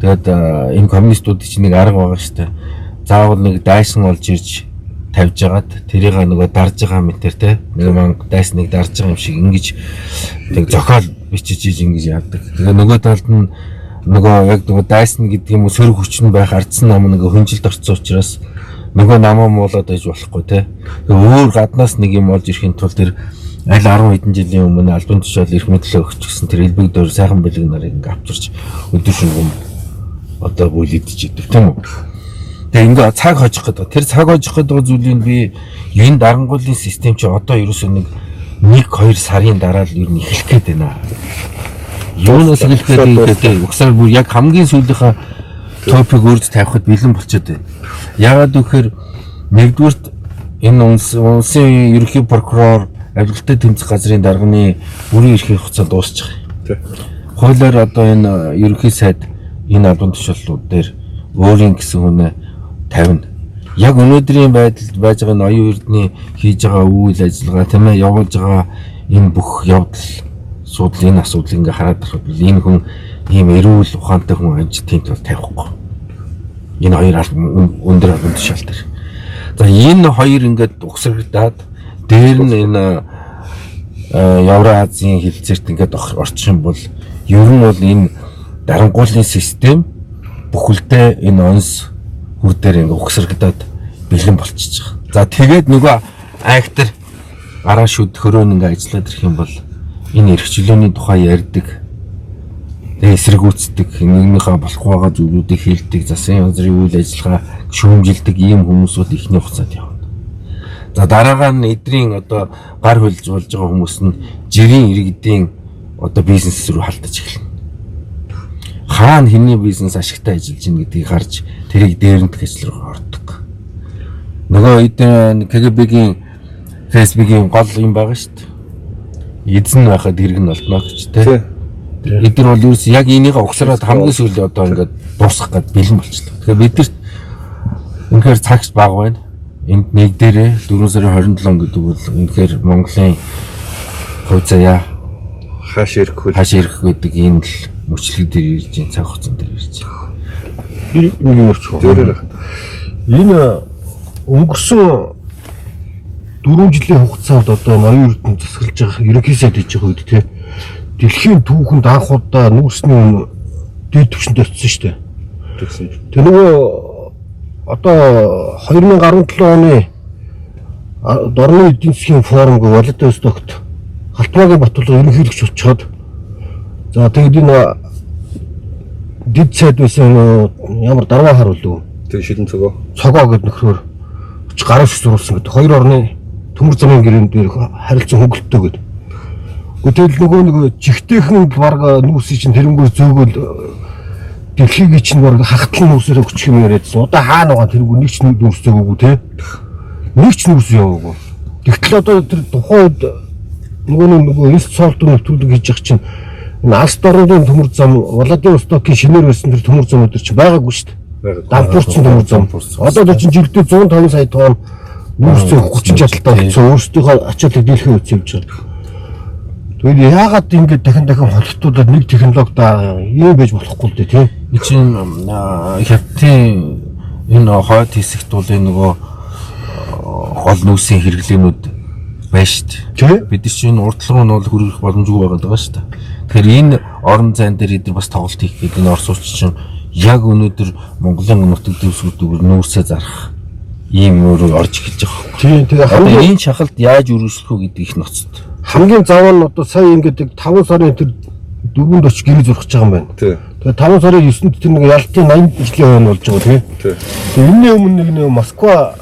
Speaker 2: Тэгээд энэ коммунистууд чинь нэг арга байгаа штэ. Заавал нэг дайсан олж ирж тавьж агаад тэрийг нөгөө дарж байгаа мэтэр те нэг манг дайсныг дарж байгаа юм шиг ингэж тэг зохиол бичиж ингэж яадаг. Тэгээ нөгөө талд нь нөгөө яг нөгөө дайсан гэдэг юм уу сөрөг хүчин байх ардсан нам нөгөө хөнжилд орсон учраас нөгөө намаа муулаад байж болохгүй те. Тэгээ өөр гаднаас нэг юм олж ирэхин тулд тэр аль 10 хэдэн жилийн өмнө албан тушаал эрх мэдлээ өгч гисэн тэр элбэг дөр сайхан бэлэг нарыг ингээ авчирч өдөр шөнөгүй одоо бүлэдэж идэв тийм үү. Тэгээ ингээ цаг хожих гэдэг. Тэр цаг хожих гэдэг зүйлийг би энэ дарангуулын систем чи одоо ерөөсөө нэг 1-2 сарын дараа л ер нь эхлэх гээд байна. Юунаас эхлэх гээд угсаар бүр яг хамгийн сүүлийнхаа топик үрд тавихад бэлэн болчиход байна. Яагаад гэвэл нэгдүгürt энэ улсын ерөнхий прокурор авилгалтай тэмцэх газрын дарганы бүрийн эрхийн хугацаа дуусчих. Хуулиар одоо энэ ерөнхий сайд энэ албан тушаалууд дээр өөрийн гэсэн хүнээ тавина. Яг өнөөдрийн байдалд байж байгаа ноён эрдний хийж байгаа үйл ажиллагаа тийм ээ явуулж байгаа энэ бүх явдал асуудал энэ асуудлыг ингээ хараад байхад энэ хүн ийм эрүүл ухаантай хүн амж тийм тул тавихгүй. Энэ хоёр өндөр албан тушаал дээр. За энэ хоёр ингээд угсрагдаад дээр нь энэ Евразийн хилцээрт ингээд орчих юм бол ер нь бол энэ дарангуулын систем бүхэлдээ энэ онс хүр дээр ингээд угсрагдаад бэлэн болчихж байгаа. За тэгээд нөгөө айхтар араа шүд хөрөөн ингээд ажиллаад ирэх юм бол энэ эрх чөлөөний тухай ярьдаг. Тэгээ эсэргүүцдэг, нэгнийхээ болохгүй байгаа зүйлүүдийг хэлдэг, засгийн газрын үйл ажиллагаа шүүмжилдэг ийм хүмүүсүүд ихний хугацаанд явна. За дараагаар нь эдрийн одоо гар хөлж болж байгаа хүмүүс нь жирийн иргэдийн одоо бизнес рүү халтаж эхэлнэ. Хаана хэний бизнес ашигтай ажиллаж байна гэдгийг харж тэрийг дээрэнтэх ажил руу ордог. Нөгөө эдгээр КГБ-гийн Facebook-ийн гол юм байгаа шүү дээ. Эзэн байхад хэрэг нь олдно гэж тий. Эдгээр бол ерөөс яг энийгээ угсараад хамгийн сүүлийн одоо ингээд дуусгах гээд бэлэн болчихлоо. Тэгэхээр бидэрт үнэхээр цагт бага байна. Энд нэг дээрээ 4 сарын 27 гэдэг бол үнэхээр Монголын хувь заяа хааш ирэх гэдэг энэ л мөчлөг дээр ирж байгаа цаг хугацаанд дээр ирж байгаа.
Speaker 1: Нэг юм орчих.
Speaker 3: Энэ өнгөрсөн 4 жилийн хугацаанд одоо ноён эрдэнэ засгалж байгаа ерөнхий сайд хийж байгаа үед тий дэлхийн түүхэнд анх удаа нүүрсний дэд түвшинд очсон шүү дээ. Тэр нөгөө одоо 2017 оны дорны эдийн засгийн форум гэ Владивостокт Халтмаагийн Батболор ерөнхийлөгч очоод за тэгээд энэ дэд сайд байсан ямар дарга харуулв.
Speaker 1: Тэр шилэн цогоо
Speaker 3: гэдэг нөхрөөр гараа шүрүүлсэн гэдэг. Хоёр орны төмөр замын гэрэн дээр харилцан хөнгөлттэй гэдэг. Гэтэл нөгөө жигтэйхэн баг нүүсий чинь тэрнгүүр зөөгөл дэлхийг чинь баг хахтлан нүүсээр өччих юм яриадсан. Одоо хаана байгаа тэрнгүүр нэг ч нүүс зөөгөөгүй те. Нэг ч нүүс яваагүй. Тэгтэл одоо тэр тухайд нөгөө эс цолтын нэвтрүүлэг хийж явах чинь энэ алс дорны төмөр зам Владивостокийн шинээр байсан тэр төмөр зам өдөр чинь байгаагүй шүү дээ. Дампуурсан төмөр зам. Одоо тэр чинь жилдээ 150 сая тонн нүүрсээ 30 чадaltaй болсон. Өөрсдийнхөө ачааллыг дийлхэн үтс явж байгаа. Тэгээд яагаад ингэж дахин холтуудад нэг технологид ийм байж болохгүй л дээ тийм.
Speaker 2: Энэ чинь хятадын энэ хойд хэсэгт бол энэ нөгөө гол нүүсийн хэрэглээнүүд байна шүү дээ. Бид чинь урдлаг нь бол хүрэх боломжгүй байгаа шүү дээ. Тэгэхээр энэ орон зайн дээр эдгээр бас тоглолт хийх гэдэг энэ Орос улс чинь яг өнөөдөр Монголын нутаг дэвсгүүдээр нүүрсээ зарах ийм өөрөө орж эхэлж байгаа.
Speaker 3: Тийм тэгээ
Speaker 2: хамгийн энэ шахалт яаж өргөжлөх вэ гэдэг их ноцтой.
Speaker 3: Хамгийн зав нь одоо сая ингээд 5 сарын тэр 4-нд очиж гэрээ зурхаж байгаа юм байна. Тэгээ 5 сарын 9-нд тэр нэг ялтын 80 жилийн хойно болж байгаа тийм. Тэгээ энэний өмнө нэг Москва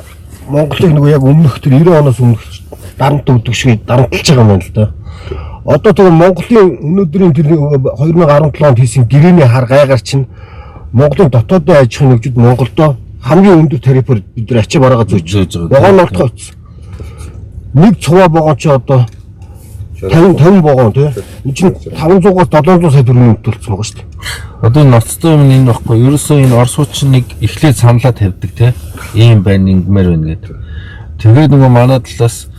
Speaker 3: Монголыг нэг яг өмнөх тэр 90 оноос өмнөх дарамт өгдөг шиг дарамтлж байгаа юм байна л да. Одоо тэгээ Монголын өнөөдрийн тэр 2017 онд хийсэн гэрээний хар гайгаар чинь Монголын дотоодын аж ахуйн нэгжид Монголдо хамгийн өндөр тарифаар бид нар ачаа бараагаа зөөж байгаа. Вагон олдох утас. Нэг цуваа вагон чи одоо 50 вагон тий. Энэ чинь 500-аас 700 сая төгрөгийн төлцсөн байгаа шүү дээ.
Speaker 2: Одоо ноцтой юм энэ баггүй. Ерөөсөө энэ Оросч нэг эхлээд саналаа тавьдаг тий. Ийм байна ингэмээр байна гэдэг. Тэгээд нөгөө манай талаас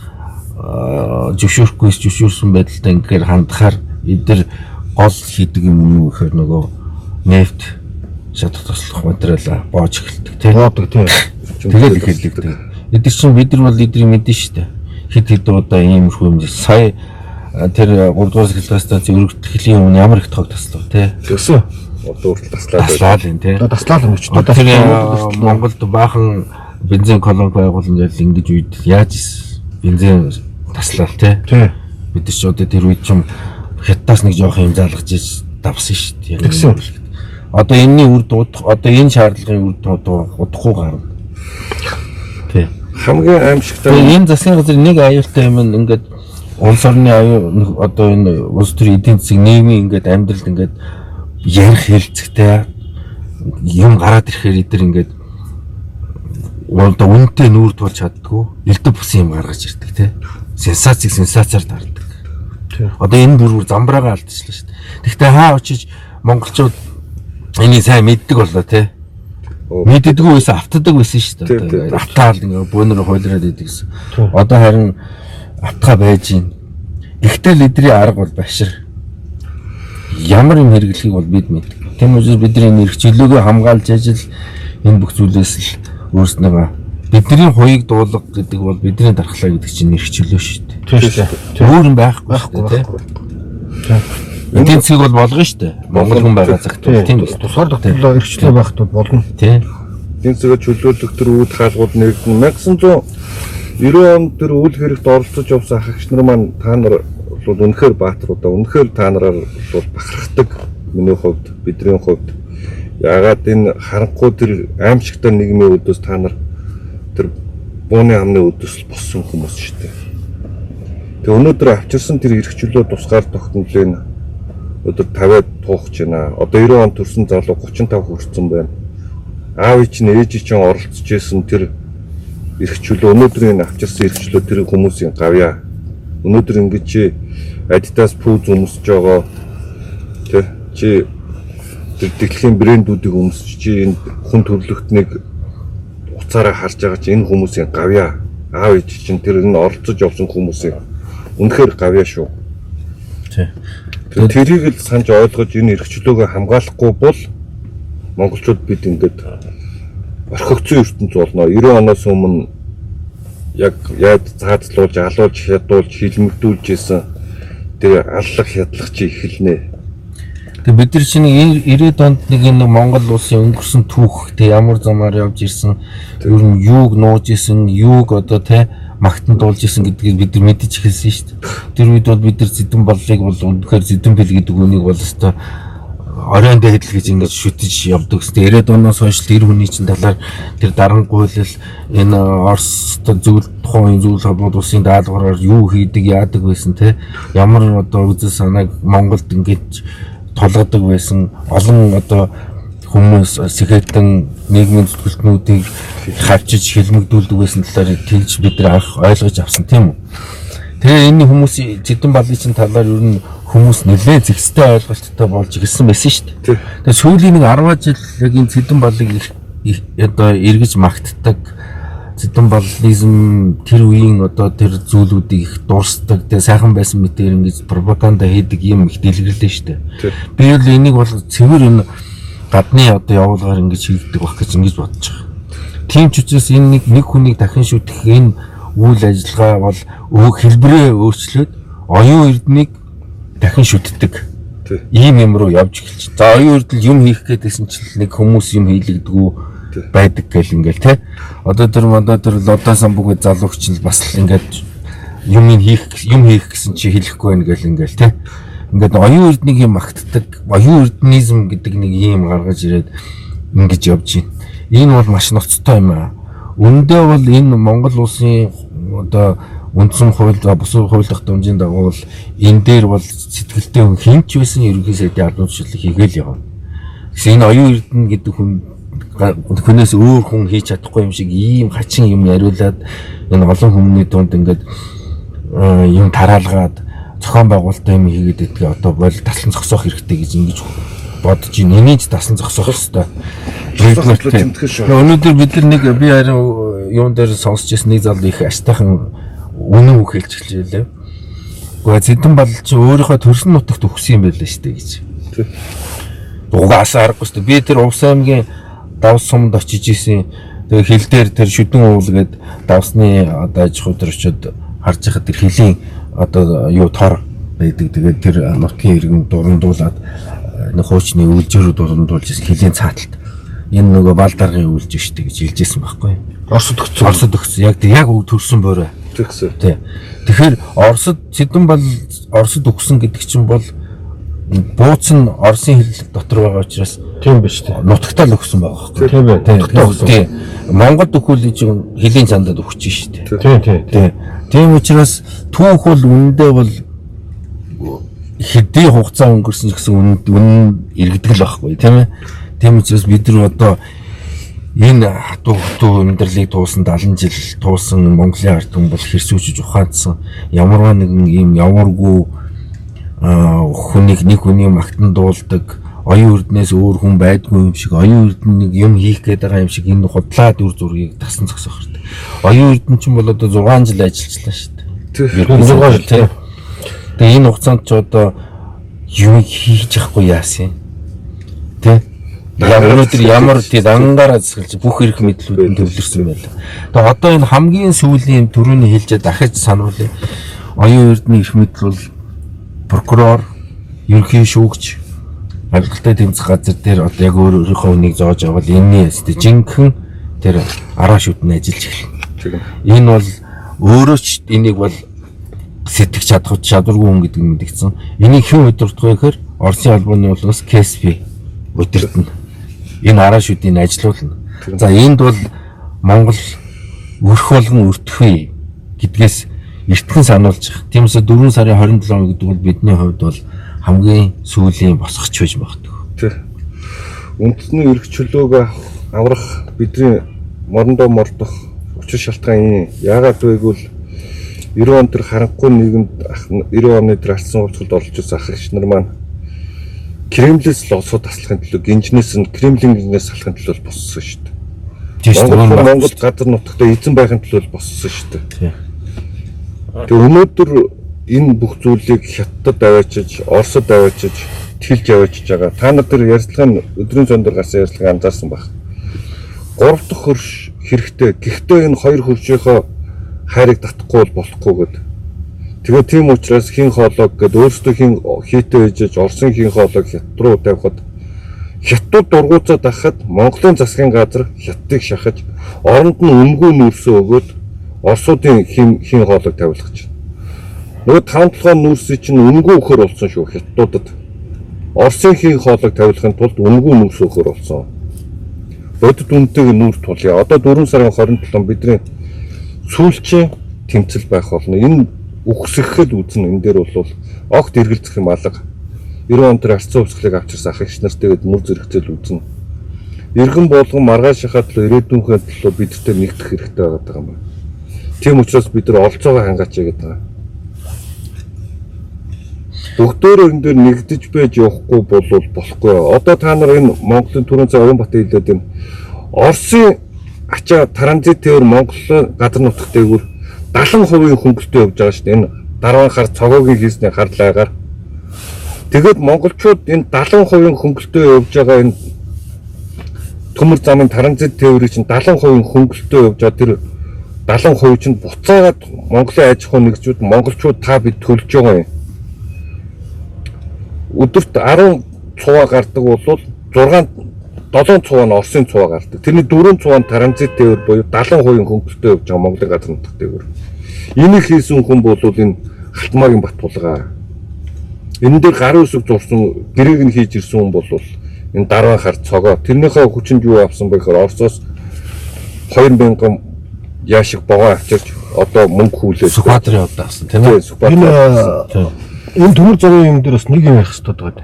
Speaker 2: зөвшөөрсөн байдалтай ингээр хандахаар эдгээр гол хийдэг юм юу гэхээр нөгөө нефт шатах туслах материалаа боож эхэлдэг тий.
Speaker 3: Боодог тий.
Speaker 2: Тэгээд эхэлдэг. Эдгээр чинь бид нар бол эдрийг мэдэн штэ. Хэд удаа иймэрхүү юм сая тэр 3 дугаар сахилгын станцын өргөтгөлийн өмнө ямар их тог таслав тий.
Speaker 3: Тэгсэн.
Speaker 1: Одоо хүртэл таслаад
Speaker 2: таслаад энэ тий.
Speaker 3: Таслаад юм ч
Speaker 2: тэр Монголд баахан бензин колонк байгуулна гэж ингэж үед яаж бензин таслал тий. Бид ч одоо тэр үед ч хятадаас нэг жоох юм заалгаж иж давсан шүү дээ. Одоо энэний үр дуудах одоо энэ шаардлагын үр удахгүй гарна. Тий.
Speaker 1: хамгийн аимшигтай
Speaker 2: энэ засгийн газрын нэг аюултай юм нь ингээд улс орны аюул одоо энэ улс төрийн эдийн засаг нийгмийн ингээд амьдралд ингээд ярих хэлцэгтэй юм гараад ирэхээр эдгээр ингээд одоо үнэтэй нүүр тулж чаддгүй элдв бусан юм гаргаж ирдэг тий. Сенсацаар дардаг. Одоо энэ бүр замбраагаа алдчихлаа шүү дээ. Тэгэхдээ хаа очиж монголчууд энийг сайн мэддэг боллоо тий. Мэддэггүй байсан автдаг байсан шүү дээ. Одоо автаал ингээ бөөнөр хойлроод идэг гэсэн. Одоо харин автгаа байж гин. Гэхдээ л эдний арга бол башир. Ямар юм хэрэглэхийг бол бид мэддэг. Тийм учраас бидний эрх чөлөөгөө хамгаалж ажил энэ бүх зүйлээс л өөрснөө бидний хуйг дуулга гэдэг бол бидний дархлаа гэдэг чинь эрх чөлөө шүү дээ.
Speaker 3: Тийм шүү дээ.
Speaker 2: Өөр юм байхгүй тий. Эдийн засаг бол болгоно шүү дээ. Монгол хүн байгаа цагт тийм үү.
Speaker 3: Тусгаар тогтмол эрхчлээ байх тул болно.
Speaker 2: Тий.
Speaker 1: эдийн засаг чөлөөлөх төр үүд хаалгууд нэгдэн 1990 онд тэр үйл хэрэгт оролцож явсан хагч нар маань та нар бол үнэхээр баатруудаа үнэхээр та нараар бол бахархдаг миний хувьд бидний хувьд яагаад энэ харанхуй тэр аимшигтай нийгмийн өдөөс та нар тэр бууны амны өдөөс боссон хүмүүс шүү дээ. Тэгээ өнөөдөр авчирсан тэр эрх чөлөө тусгаар тогтнолын өдөр 50-аад туухч байна. Одоо 90 он төрсэн залуу 35 хүрсэн байна. Аав чинь ээж чинь оролцож исэн тэр эрх чөлөө өнөөдрийн авчирсан эрх чөлөө тэр хүмүүсийн гавья. Өнөөдөр ингэж адитаас пүүз өмсөж байгаа тий чи тэр дэлхийн брэндүүдийг өмсөж чи энэ хүн төрөлхтнийг уцаараа харж байгаа чи энэ хүмүүсийн гавья. Аав ээж чинь тэр энэ оролцож явсан хүмүүсийн үнэхээр гавья шүү.
Speaker 2: Тий.
Speaker 1: Тэрийг л санаж ойлгож энэ эрх чөлөөгөө хамгаалахгүй бол монголчууд бид ингээд орхигдсон ертөнц болно. 90 оноос өмнө яг яаж заацлуулж, алуулж, хядуулж, хилмигдүүлж исэн тэр аллах хядлах чи эхэлнэ.
Speaker 2: Тэгээ бид нар чинь 90-ад онд нэг энэ Монгол улсын өнгөрсөн түүх тэ ямар замаар явж ирсэн ер нь юуг нууж исэн, юуг одоо тэ магтан дуулж исэн гэдгийг бид нар мэдэж эхэлсэн шүү дээ. Тэр үед бол бид нар зэдэн боллыг бол үнэхээр зэдэн бэл гэдэг үнийг бол өстой оройн дээд л гэж ингэж шүтэж явдаг. 90-ад оноос хойш тэр хүний чинь талаар тэр дарангуйлал энэ Орос зүйл тухайн зүйл хамт улсын даалгавраар юу хийдэг, яадаг байсан те ямар одоо үзэл санааг Монголд ингэж толгодог байсан олон одоо хүмүүс сэхэтэн нийгмийн зүтгэлтнүүдийг хавчиж хилмигдүүлдэг байсан талаар тэгж бид нар анх ойлгож авсан тийм үү. Тэгээ энэ хүмүүсийн зэдэн балын чинь талаар ер нь хүмүүс нэлээд зэгцтэй ойлголттой болж ирсэн байсан шүү дээ. Тэгээ сүүлийн нэг 10 жил яг энэ зэдэн балыг одоо эргэж магтдаг зэдэн баллизм тэр үеийн одоо тэр зүйлүүдийг их дурсдаг. Тэгээ сайхан байсан мэтээр ингэж пропаганда хийдэг юм их дэлгэрлээ шүү дээ. Би бол энийг бол цэвэр энэ гадны одоо явуулгаар ингэж хийгддэг байх гэж ингэж бодож байгаа. Тийм ч учраас энэ нэг хүнийг дахин шүтэх энэ үйл ажиллагаа бол хэлбэрээ өөрчлөөд оюун эрднийг дахин шүтдэг. Ийм юм руу явж эхэлж. За оюун эрдэл юм хийх гээдсэн чинь нэг хүмүүс юм хийлэгдэггүй байдаг гэл ингээл те. Одоо тэр лодоо самбугийн залууч нь бас л ингээд юм хийх гэсэн чи хэлэхгүй байх гэл ингээл те. Ингээд оюун эрднийг юм магтдаг, оюун эрднизм гэдэг нэг юм гаргаж ирээд ингэж явж байна. Энэ бол маш ноцтой юм аа. Үндэ бол энэ Монгол улсын одоо үндсэн хууль бусад хуулийнх дамжийн дагуу бол энэ дээр бол сэтгэлтэй хүн хинч байсан ерөнхий сайдын албан тушаалыг хийгээл явна. Гэсэн энэ оюун эрдэнэ гэдэг хүнээс өөр хүн хийж чадахгүй юм шиг ийм хачин юм яриулаад энэ олон хүмүүний дунд ингээд юм тараалгаад зохион байгуулалтаа юм хийгээд идэх одоо бол таслан зогсоох хэрэгтэй гэж ингэж бодож байна. Энийг таслан зогсоох хэрэгтэй. Өнөөдөр бид нар нэг би харин юун дээр сонсч ирсэн нэг залуу их аштайхан үнэн үг хэлж эхэллээ. Гэхдээ зэдэн бал чи өөрийнхөө төрсөн нутагт өгсөн юм байлаа шүү дээ гэж. Угаасаа аргагүй шүү дээ. Би тэр Увс аймгийн давс сумд очиж исэн. Тэгээ хил дээр тэр шүдэн уул гээд давсны одоо аж ахуй төрчид харж байхад тэр хилийн одоо юу тор байдаг. Тэгээд тэр нутгийн иргэн дурандуулаад нэг хуучны үйлжирүүд дундуулж ирсэн хилийн цааталт. Энэ нөгөө бал даргын үйлж штэ гэж хэлжсэн байхгүй.
Speaker 3: Оросд өгсөн.
Speaker 2: Оросд өгсөн. Яг төрсөн бороо.
Speaker 1: тэгсэн.
Speaker 2: Тий. Тэгэхээр Оросд Сэдэн бол Оросд өгсөн гэдэг чинь бол бууц нь Оросын хэл дотор байгаа учраас
Speaker 3: Тийм биш үү?
Speaker 2: нутагтаа л өгсөн байгаа байхгүй.
Speaker 3: Тийм байна.
Speaker 2: Нутагтаа өгсөн. Тий. Монголд өгөхүүл хэлийн цандад өгч штэ.
Speaker 3: Тийм.
Speaker 2: Тийм учраас түүх бол үнэндээ бол хэдий хугацаа өнгөрсөн ч гэсэн үнэн иргэдэг л байхгүй тийм ээ. Тийм учраас бид нар одоо энэ хатуу амьдралыг туусан 70 жил туусан Монголын ард түмэн бол хэрсүүчж ухаандсан ямарваа нэгэн ийм яваргүй хүнийг нэг хүний магтан дуулдаг оюун эрднээс өөр хүн байдгүй юм шиг оюун эрдэн нэг юм хийх гээд байгаа юм шиг энэ худлаа дүр зургийг тасан зогсоохортой. Оюун эрдэн ч бол одоо 6 жил ажиллажлаа шүү дээ. 6 жил. Тэгээ энэ хугацаанд ч одоо юу хийж явахгүй яасан. Тэ? Өнөөдөр ямар тий дангаараа засгалж бүх эрх мэдлүүд нь төвлөрсөн байлаа. Тэгээ одоо энэ хамгийн сүүлийн төрөний хэлжээ дахиж сануулъя. Оюун эрдний эрх мэдэл бол прокурор, ерөнхий шүүгч, авилгалтай тэмцэх газар дээр одоо яг өөрийнхөө үнийг зоож авал энэний өстө жинхэнэ тэр араа шүтэн ажиллаж эхэлнэ. Энэ бол өөрөө ч энийг бол сэтгэж чадах чадваргүй хүн гэдэг нь мэдгдсэн. Энийг хэн удирдах вэ гэхээр Оросын албаны улс КСП удирдна. Энэ араа шүдийг ажилуулна. За энд бол Монгол өрх болгон өртөхвэ гэдгээс эртхэн сануулж байгаа. Тиймээс 4 сарын 27 гэдэг бол бидний хувьд бол хамгийн сүүлийн босгоч байж магадгүй.
Speaker 1: Тэг. Үндэсний эрх чөлөөг аврах бидний морондоо мордох учир шалтгаан юм. Яагаад вэ гэвэл 90 он төр харанхуй нийгэмд 90 оны төр ардсан хувьцалд орж ирсэн ах эгч нар маань Кремлээс л олсоо таслахын төлөө гинжнээс нь Кремлингээс салахын төлөө боссон шүү дээ. Монгол газар нутагтаа эзэн байхын төлөө боссон шүү дээ. Тэгээ өнөөдөр энэ бүх зүйлийг Хятадд аваачиж, Оросд аваачиж, тэлж аваачиж байгаа. Та нар тэр ярилцлагын өдрийн зөндөр гарсан ярилцлагыг анзаарсан баг. 3 дахь хөрш хэрэгтэй. Гэхдээ энэ 2 хөршийнхөө хайрыг татахгүй болохгүй гэд. Тэгээ тийм учраас хин хоолойг гэд өөрсдөө хин хийтэй ээжж Оросын хин хоолойг Хятад руу тавихад Хятад дургуцаад ахад Монголын засгийн газар Хятадыг шахаж оронд нь үнгүй нүүрсөө өгөөд Оросуудын хин хоолойг тавилгаж байна. Нөгөө 5-7 нүүрсийг чинь үнгүй өгөхөр болсон шүү Хятадуудад. Оросын хин хоолойг тавилгахын тулд үнгүй нүүрс өгөхөр болсон. Бодит үнэтэйг нүүр тулъя. Одоо 4 сарын 27 бидний сүүлчийн тэмцэл байх болно. Энэ үхсэхэл үзнэ. Энэ дээр бол огт эргэлзэх юм алга. 90 он төр арцсан хувьцлыг авчирсан ах эгч нартайгээд мөр зэрэгцэл үзнэ. Иргэн болгон маргааш шахаад л ирээдүйнхээ төлөө бидэртэй нэгдэх хэрэгтэй байгаа юм байна. Тийм учраас бид нар олцоогоо хангаач гэдэг байгаа. Бүгдөө энэ дээр нэгдэж байж явахгүй бол болохгүй. Одоо та нар энэ Монголын түрүүн цай Уянбаатар хэлээд энэ Оросын ачаа транзит тээр Монгол газар нутагт дээгүүр 70% хөнгөлтөө явж байгаа шүү дээ. Энэ даруй хар цогоогийн хийсний харлагаар. Тэгээд монголчууд энэ 70% хөнгөлтөө явж байгаа энэ төмөр замын транзит тээврийг чинь 70% хөнгөлтөө явж байгаа тэр 70% чинь буцаагаад Монголын аж ахуй нэгжүүд монголчууд та бид төлж байгаа юм. Өдөрт 10 цуваа гардаг бол 7 цуваа нь Оросын цуваа гардаг. Тэрний 4 цуваа нь транзит тээвэр буюу 70% хөнгөлтөө явж байгаа Монголын газар нутагт тээвэр. Энийг хийсэн хүн бол энэ Халтмаагийн Батбулгаа. Энэ дээр гарын үсэг зурсан гэрээг нь хийж ирсэн хүн бол энэ даруй хар цогоо. Тэрнийхээ хүчинд юу авсан бэ гэхээр Оросоос 2000 яашиг богоо авчирч одоо мөнгө хүлээж
Speaker 2: Сүхбаатарын явдаа авсан тийм ээ.
Speaker 3: Энэ төмөр замын юм дээр бас нэг юм ярих хэрэгтэй байна.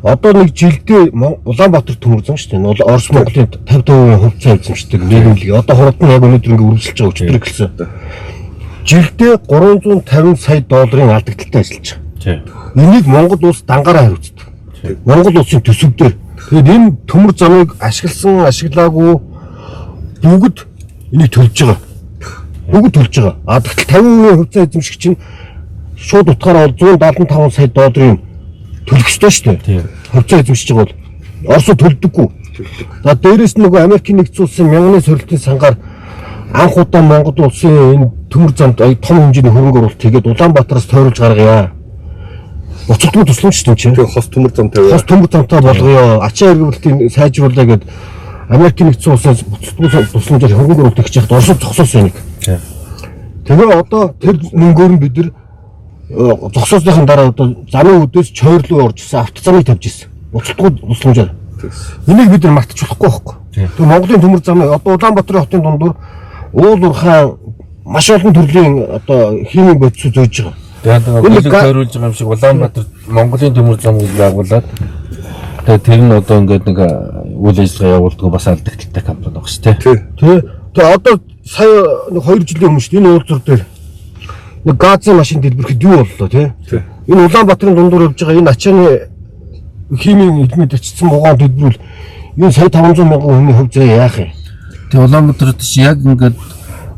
Speaker 3: Одоо нэг жилдээ Улаанбаатар төмөр зам шүү дээ. Орос Монголын 50% хувьцаа эзэмшдэг нийгэмлэг. Одоо хурд нь яг өнөөдөр ингэ үргэлжлэж байгаа өчтөр эхэлсэн. Жилдээ 350 сая долларын алдагдaltaй ажиллаж байгаа.
Speaker 2: Тийм.
Speaker 3: Энийг Монгол улс дангаараа хариуцдаг. Монгол улсын төсөвдөр. Тэгэхээр энэ төмөр замыг ашиглаагүй бүгд энийг төлж байгаа. Бүгд төлж байгаа. А тэгтэл 50% хувьцаа эзэмшигч чинь шууд утгаараа 175 сая долларын төлөх ёстой шүү дээ. Хувьцаа эзэмшиж байгаа бол Орос төлдөггүй. За дээрээс нь нөгөө Америкийн нэгдсэн улсын мянганы сорилтын сангаар анх удаа Монгол улсын энэ төмөр замд том хэмжээний хөрөнгө оруулалт хийгээд Улаанбаатараас тойруулж гаргая. Уцалдгүй тусламж чинь чинь.
Speaker 1: Тэгээ хос төмөр зам тавиа.
Speaker 3: Хос төмөр замтай болгоё. Ачаа эргэлтийн сайжруулаа гэд Америкийн нэгдсэн улсаас буцалтгүй тусламжаар хөргөн өрөлт өгч яхад Оросд зогсоосон нэг. Тэгээ одоо тэр мөнгөөр нь бид нар зогсоосныхын дараа одоо замын үдээс чойр руу орж ирсэн автозамыг тавьж ирсэн. Буцалтгүй тусламжаар. Энийг бид нар мартчихлахгүй байхгүй. Тэгээ Монголын төмөр замыг одоо Улаанбаатарын хотын дундуур уул уурхай маш олон төрлийн одоо химийн бодис зөөж байгаа.
Speaker 2: Тэгээд гүйлэг тойруулж байгаа юм шиг Улаанбаатар Монголын төмөр зам гэж байгуулад тэгээд тэр нь одоо ингээд нэг үйл ажиллагаа явуулдаг бас алдагдaltaй компани байгаа шүү дээ.
Speaker 3: Тэгээ одоо сая нэг 2 жилийн өмнө шүү дээ энэ уулзуур дээр нэг газын машин дэлбэрэхэд юу боллоо тий. Энэ Улаанбаатарын дундуур явж байгаа энэ ачааны химийн эдмэд очсон муугаан дэлбэрүүл энэ сая 500 мянган хүний хөв зэ яах юм.
Speaker 2: Тэгээ Улаанбаатарт ч яг ингээд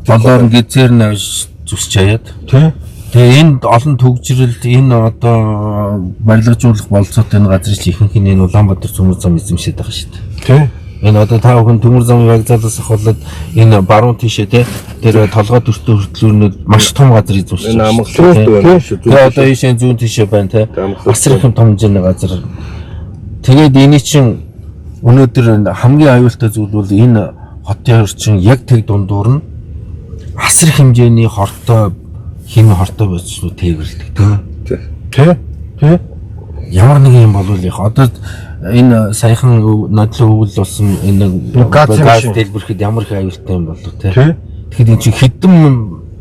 Speaker 2: болоор гэзээр навш зүсч хаяад
Speaker 3: тий.
Speaker 2: Тэгээ энэ олон төгжрэлд энэ одоо барилгажуулах болцоотой энэ газрын ихэнх нь энэ Улаанбаатар төмөр зам эзэмшээд байгаа шүү дээ.
Speaker 3: Тий.
Speaker 2: Энэ одоо та бүхэн төмөр замын вокзалаас ахуулаад энэ баруун тишээ те тэр толгой төртөө хүртлүүрнүүд маш том газар эзэмшиж
Speaker 1: Энэ амгалан байна шүү.
Speaker 2: Тэгээ одоо ийшээ зүүн тишээ байна те. Асар их том хэмжээний газар. Тэгээд энэ чинь өнөөдөр хамгийн аюултай зүйл бол энэ хотын орчин яг тэг дундуур нь асар их хэмжээний хортой химийн хортой бодисууд тээвэрлдэг
Speaker 3: тий.
Speaker 2: Ямар нэг юм болов их одоо энэ саяхан нодлон өвөл болсон энэ газ дэлбэрэхэд ямар их аюултай юм болов те. Тэгэхэд энэ чинь хэдэн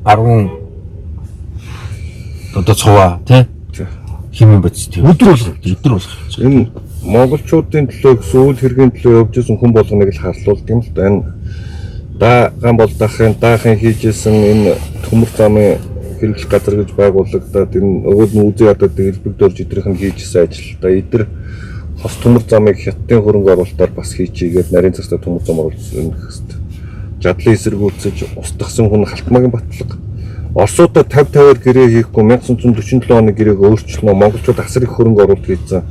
Speaker 2: 10 одоо цуваа те химийн бодис
Speaker 3: өдөр
Speaker 2: болох.
Speaker 1: Энэ монголчуудын төлөө сүүл хэргийн төлөө явж исэн хүн болгоныг л харуулдаг юм л да. Энэ дааган даахын хийжсэн энэ төмөр замын хэрэглэх газар гэж байгуулагдаад энэ өгөөд нь үзээ ядаад дэлбэгдөрж идрийнх нь хийжсэн ажилдаа эдгээр хос төмөр замыг хятадын хөрөнгө оруулалтаар бас хийчигээд нарийн цастай төмөр зам оруулсан хэвээр. Жадлын эсэргүүцэж устгасан хүн Халтмаагийн Батлага. Оросуудад 50-50-аар гэрээ хийхгүй 1947 оны гэрээг өөрчлөнө. Монголчууд асар их хөрөнгө оруулалт хийсэн.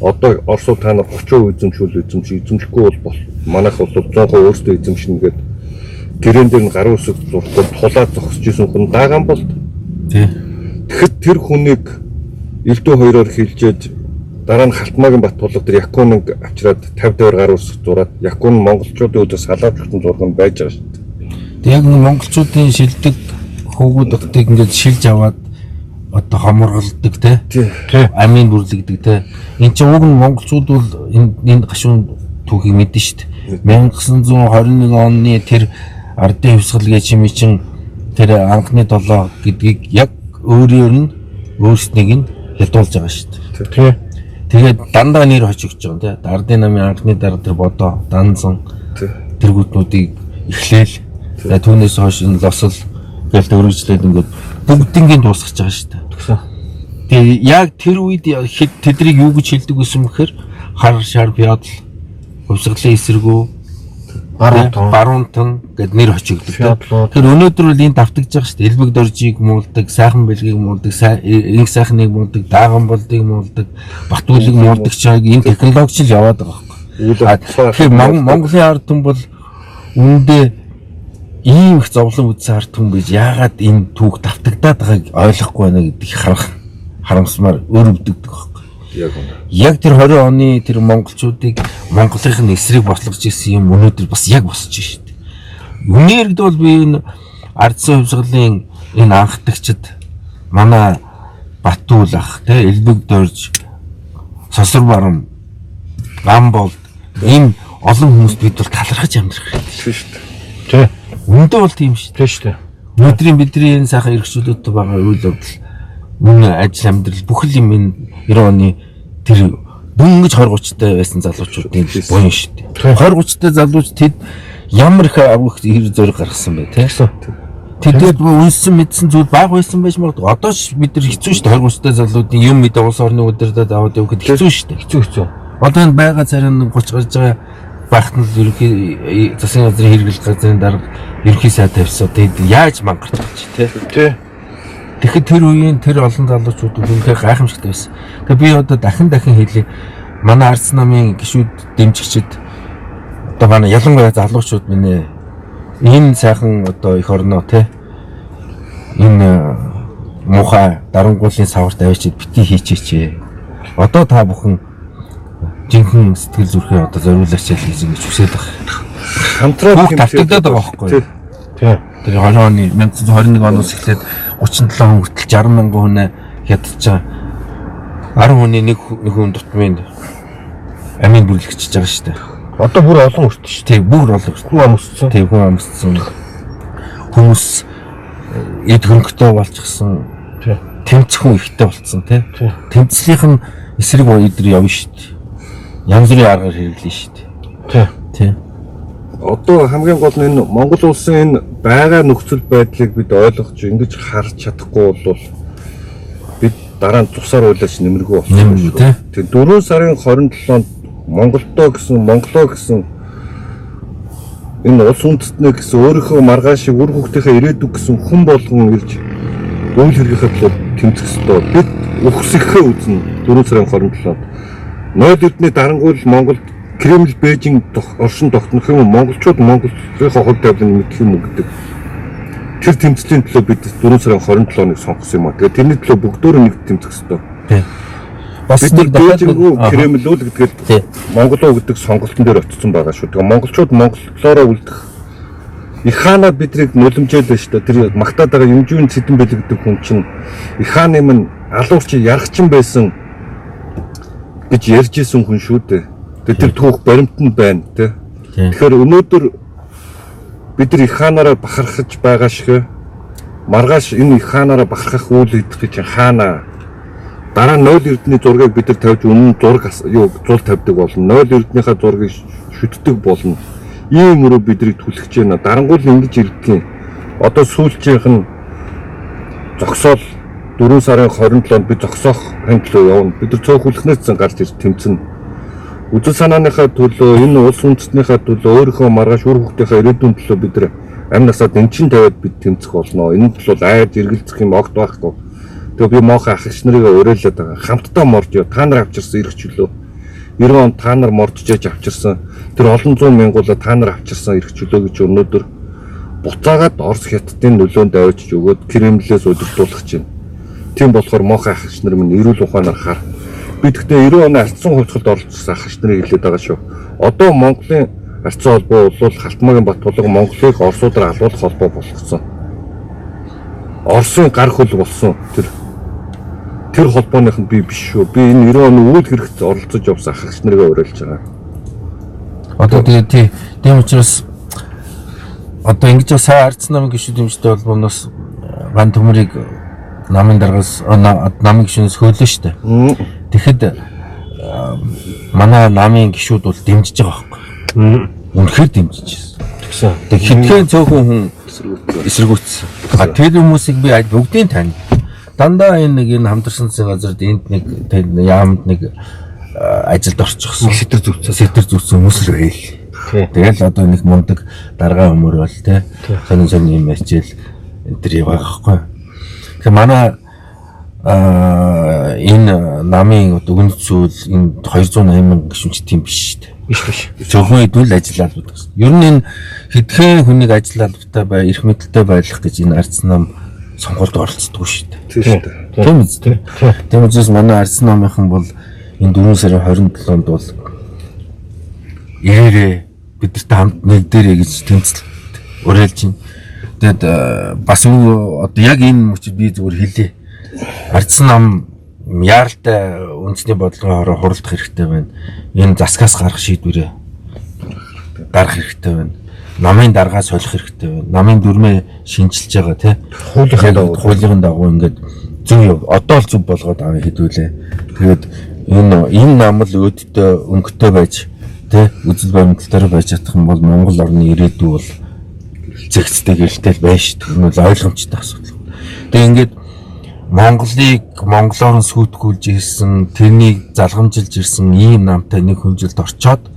Speaker 1: Одоо Оросууд та нар 30% эзэмшихгүй бол манайх бол 100% өөрсдөө эзэмшнэ гэдэг гэрээн дээр нь гарын үсэг зурхгүй тулаад зогсож исэн хүн дааган бол тэгэхэд тэр хүнийг элдв хоёроор хилжээж дараа нь Халтмаагийн Батболго тэр Якуныг авчираад 50-50-аар гарын үсэг зураад Якун монголчуудын өдөөс салаад өгсөн зураг нь байж байгаа шүү дээ.
Speaker 2: Тэг яг монголчуудын шилдэг хөвгүүдийг ингээд шилж аваад одоо хоморголдог те амийн бүрлэгдэг те эн чинь уг нь монголчууд бол энэ гашуун түүхийг мэднэ шүү дээ. 1921 оны тэр ардын хөвсгөл чимээ чин тэр анхны долоо гэдгийг яг өөрөөр нь өөрснөг нь хятуулж байгаа шүү дээ. Тэгээд дандаа нэр хожигдож байгаа те ардын намын анхны дараа тэр бодоо данзан тэргүүтнүүдийг эхлээл түүнээс хойш энэ лосол гэлт өргөжлээд ингээд бүгднийг дуусгаж байгаа шүү дээ. Тэгээ яг тэр үед тэднийг юу гэж хэлдэг байсан бэхээр хар шар бядал хувьсгалын эсэргүү баруун тон гэд нэр хожигддаг. Тэр өнөөдөр бол энэ давтагдж байгаа шүү дээ. Элбэг доржийг муулдаг, сайхан бэлгийг муулдаг, нэг сайхныг муулдаг, дааган болдыг муулдаг, Батүлийг муулдаг чаг энэ технологич л яваад байгаа байхгүй. Тэгэхээр Монголын ард түмэн бол үүндээ ийм их зовлон үзсэн ард түмэн гэж яагаад энэ түүх давтагдаад байгааг ойлгохгүй байна гэдгийг харамсмаар өрөвдөгдөг байхгүй. Яг тэр 20 оны тэр монголчуудыг Монголын эсрэг бослогож ирсэн юм өнөөдөр бас яг босч шүү дээ. Үнээрд бол би энэ ардсан хувьсгалын энэ анхдагчид манай Батүл ах те Элбэг дорж Сосор барам Гамбол ийм олон хүмүүст бид бол талархаж амьдрах хэрэгтэй
Speaker 1: шүү дээ.
Speaker 3: Тэ.
Speaker 2: Үндэ бол тийм шүү
Speaker 3: дээ.
Speaker 2: Бидний энэ сайхан эрхчлөлтөд байгаа үйл явдал мөн ажил амьдрал бүхэл юм энэ 90 оны тэр дөнгөж 20-30-тай байсан залуучуудын буян шүү дээ. 20-30-тай залууч тэд ямар их авах хэр зориг гаргасан бай тээ. Тэд үнсэн мэдсэн зүйл баг байсан байж магадгүй. Одоо ч бид нар хэцүү шүү дээ 20-30-тай залуудын юм мэдээ улс орны удирдаад аваад явахд хэцүү шүү дээ.
Speaker 3: Хэцүү.
Speaker 2: Одоо энэ байга царин 30 гарч байгаа багт нь ерөнхий засгийн газрын хэрэглэх газрын дарга ерөнхий сайд тавьсан. Тэд яаж мангарч байгаа ч тий. Тэгэхэд тэр үеийн тэр олон залуучууд үнэхээр гайхамшигтай байсан. Тэгээ би одоо дахин хэлье. Манай Арц намын гишүүд дэмжигчид одоо манай ялангуяа залуучууд минь энэ сайхан одоо их орноо те энэ муухай дарангуулын саварт авчид бити хийчихээ. Одоо та бүхэн жинхэнэ сэтгэл зүрхээ одоо зориулаач гэж ингэж хүсээд байгаа.
Speaker 1: Хамтраад
Speaker 2: тавтагдаад байгаа байхгүй юу?
Speaker 3: Тийм.
Speaker 2: Тэр 20 оны 1921 оноос эхлээд 37 хүн хүртэл 60 мянган хүн хятадчаа 10 хүний нэг хүн тутмын амийн бүрлэгчж байгаа шүү дээ.
Speaker 3: Одоо бүр олон өртөө шүү.
Speaker 2: Тийм бүр олон
Speaker 3: Хүн амсцсан.
Speaker 2: тийм хүн амсцсан. Хүмүүс эд хөнгөтэй болчихсон.
Speaker 3: Тийм.
Speaker 2: Тэмцэх хүн ихтэй болцсон тий.
Speaker 3: Тийм.
Speaker 2: Тэмцлийнх нь эсрэг өдөр явна шүү дээ. Янз бүрийн аргаар хэрэглэн шүү дээ.
Speaker 3: Тийм.
Speaker 2: Тийм.
Speaker 1: Одоо хамгийн гол нь энэ Монгол улсын энэ байгаа нөхцөл байдлыг бид ойлгож ингэж харж чадахгүй бол бид дараа нь тусаар уйлаач нэмэргүй болсон шүү. Тэгээ 4 сарын 27-нд Монголдоо гэсэн энэ улс үндэстнээ гэсэн өөрийнхөө маргаашиг үр хөвгтийнхээ ирээдүг гэсэн хүн болгон ирж үйл хэргийнхээ төлөө тэмцэх ёстой. Бид үхсэхээ үзнэ 4 сарын 27-нд. Ноёд эрдний дарангуул Монголд Кремль, Бээжин оршин тогтнох юм монголчууд Монголынхоо хувь тавилан мэдэх юм гэдэг. Тэр тэмцлийн төлөө бид 4 сарын 27-ныг сонгосон юм а. Тэгээ тэрний төлөө бүгдөө нэг тэмцэх ёстой.
Speaker 2: Тийм. Бас
Speaker 1: Бид Бээжингүү Кремль гэдэг Монголоо гэдэг сонголтын дээр очсон байгаа шүү. Тэгээ монголчууд монголоор үлдэх их хаана бидрийг нулимжээд байна шүү дээ. Тэр магтаад байгаа Юмжуун Цэдэн Бэлэг гэдэг хүн чинь их хааны минь алуурч ярахчин байсан гэж ярьж исэн хүн шүү дээ. Тэр түүх баримт нь байна тий. Тэгэхээр өнөөдөр бид нар их хаанаараа бахархаж байгаа шиг маргааш энэ их хаанаараа бахархах үйл хийх гэж хаана дараа 0 эрдний зургийг бид нар тавьж өмнө зураг зул тавьдаг болно. 0 эрднийхээ зургийг шүтдэг болно. Ийм өрөө биднийг түлхэж байна. Дарангуул ингэж ирдэг. Одоо сүүлчийнх нь зогсоол 4 сарын 27-нд бид зогсоох хэмтлөө явна. Бид нар цөөхөлхнээс гарч ирж тэмцэнэ. Үзэл санааныхаа төлөө энэ улс үндэстнийхээ төлөө өөрийнхөө маргааш үр хөвгтийнхээ ирээдүйн төлөө бид нар амь насаад энчин тавиад бид тэмцэх болно. Энэ бол айж эргэлзэх юм огт байхгүй. Тэгээ би моохоо ах эгч нарыгаа уриалаад байгаа. Хамтдаа морж яа. Та нар авчирсан эрх чөлөө. 90 он та нар моржжээж авчирсан. Тэр олон зуун мянгуулаа та нар авчирсан эрх чөлөө гэж өнөөдөр буцаагаад Орос хятадын нөлөөнд авчиж өгөөд Кремлээс удирдуулах чинь. Тийм болохоор моохоо ах эгч нар минь эрүүл ухаанаар хар. Би тэгтээ 90 оны ардсан хувьцалд оролцсон ах эгч нарыг хэлээд байгаа шүү. Одоо Монголын ардсан холбоо бол Халтмаагийн Баттулга Монголыг Оросуудаар алуулах холбоо болгосон. Оросын гар хөл болсон тэр холбооных нь би биш шүү. Би энэ 90 оны үйл хэрэгт оролцож явсан ах эгч нарыг уриалж байгаа.
Speaker 2: Одоо тийм учраас одоо ингэж сайн ардсан намын гишүүд дэмжтэй холбооноос ган төмрийг намын даргаас намын гишүүнээс хөөлөө штэ. Тэгэхэд манай намын гишүүд бол дэмжиж байгаа байхгүй. Үнэхээр дэмжиж байна. Тэг хитгэн цөөхөн хүн эсэргүүцсэн. Тэр хүмүүсийг би бүгдийг тань. Дандаа энэ хамтарсан газарт энд нэг яамд нэг ажилд орчихсон. Сэтэр зүгцсэн хүмүүс л байл. Тэгэл одоо нэг мундаг даргаа өмөр бол тий. Сонин юм ячээл энэ төр яваа байхгүй. Тэгэхээр манай энэ намын одоо үнд зүйл энэ 280 мянган гишүүнч тийм биш шүү дээ. Биш. Зөвхөн хэдүүл ажиллаад байдаг. Ер нь энэ хэдхэн хүнийг ажиллаад бай эрх мэдэлтэй байлгах гэж энэ ардсан нам сонгуульд оролцдог шүү дээ. Тийм үү? Тийм учраас манай ардсан намынхан бол энэ 4 сарын 27-нд бол ирээрээ бидэрт хамт нэг дээрээ гэж тэмцэл уриалж байна. Тэгэд бас одоо яг энэ мөчид би зүгээр хэлье. Ардсан нам яаралтай үндэсний бодлогын хуралдах хэрэгтэй байна. Энэ засгаас гарах шийдвэрээ гарах хэрэгтэй байна. Намын даргаа солих хэрэгтэй байна. Намын дүрмээ шинжилж байгаа тий. Хуулийн дагуу ингээд зөв одоо л зөв болгоод аваа хэдүүлээ. Тэгээд энэ нам л өөдтэй өнгөтэй байж тий үзэл баримталтаар байж чадах юм бол Монгол орны ирээдүй бол зэгцтэй гэрэлтэй байна шүү дээ. Энэ бол ойлгомжтой асуудал. Тэгээд ингээд Монголыг монголоор нь сүйтгэүүлж ирсэн, тэрнийг залгамжилж ирсэн ийм намтай нэг хүнжилд орчоод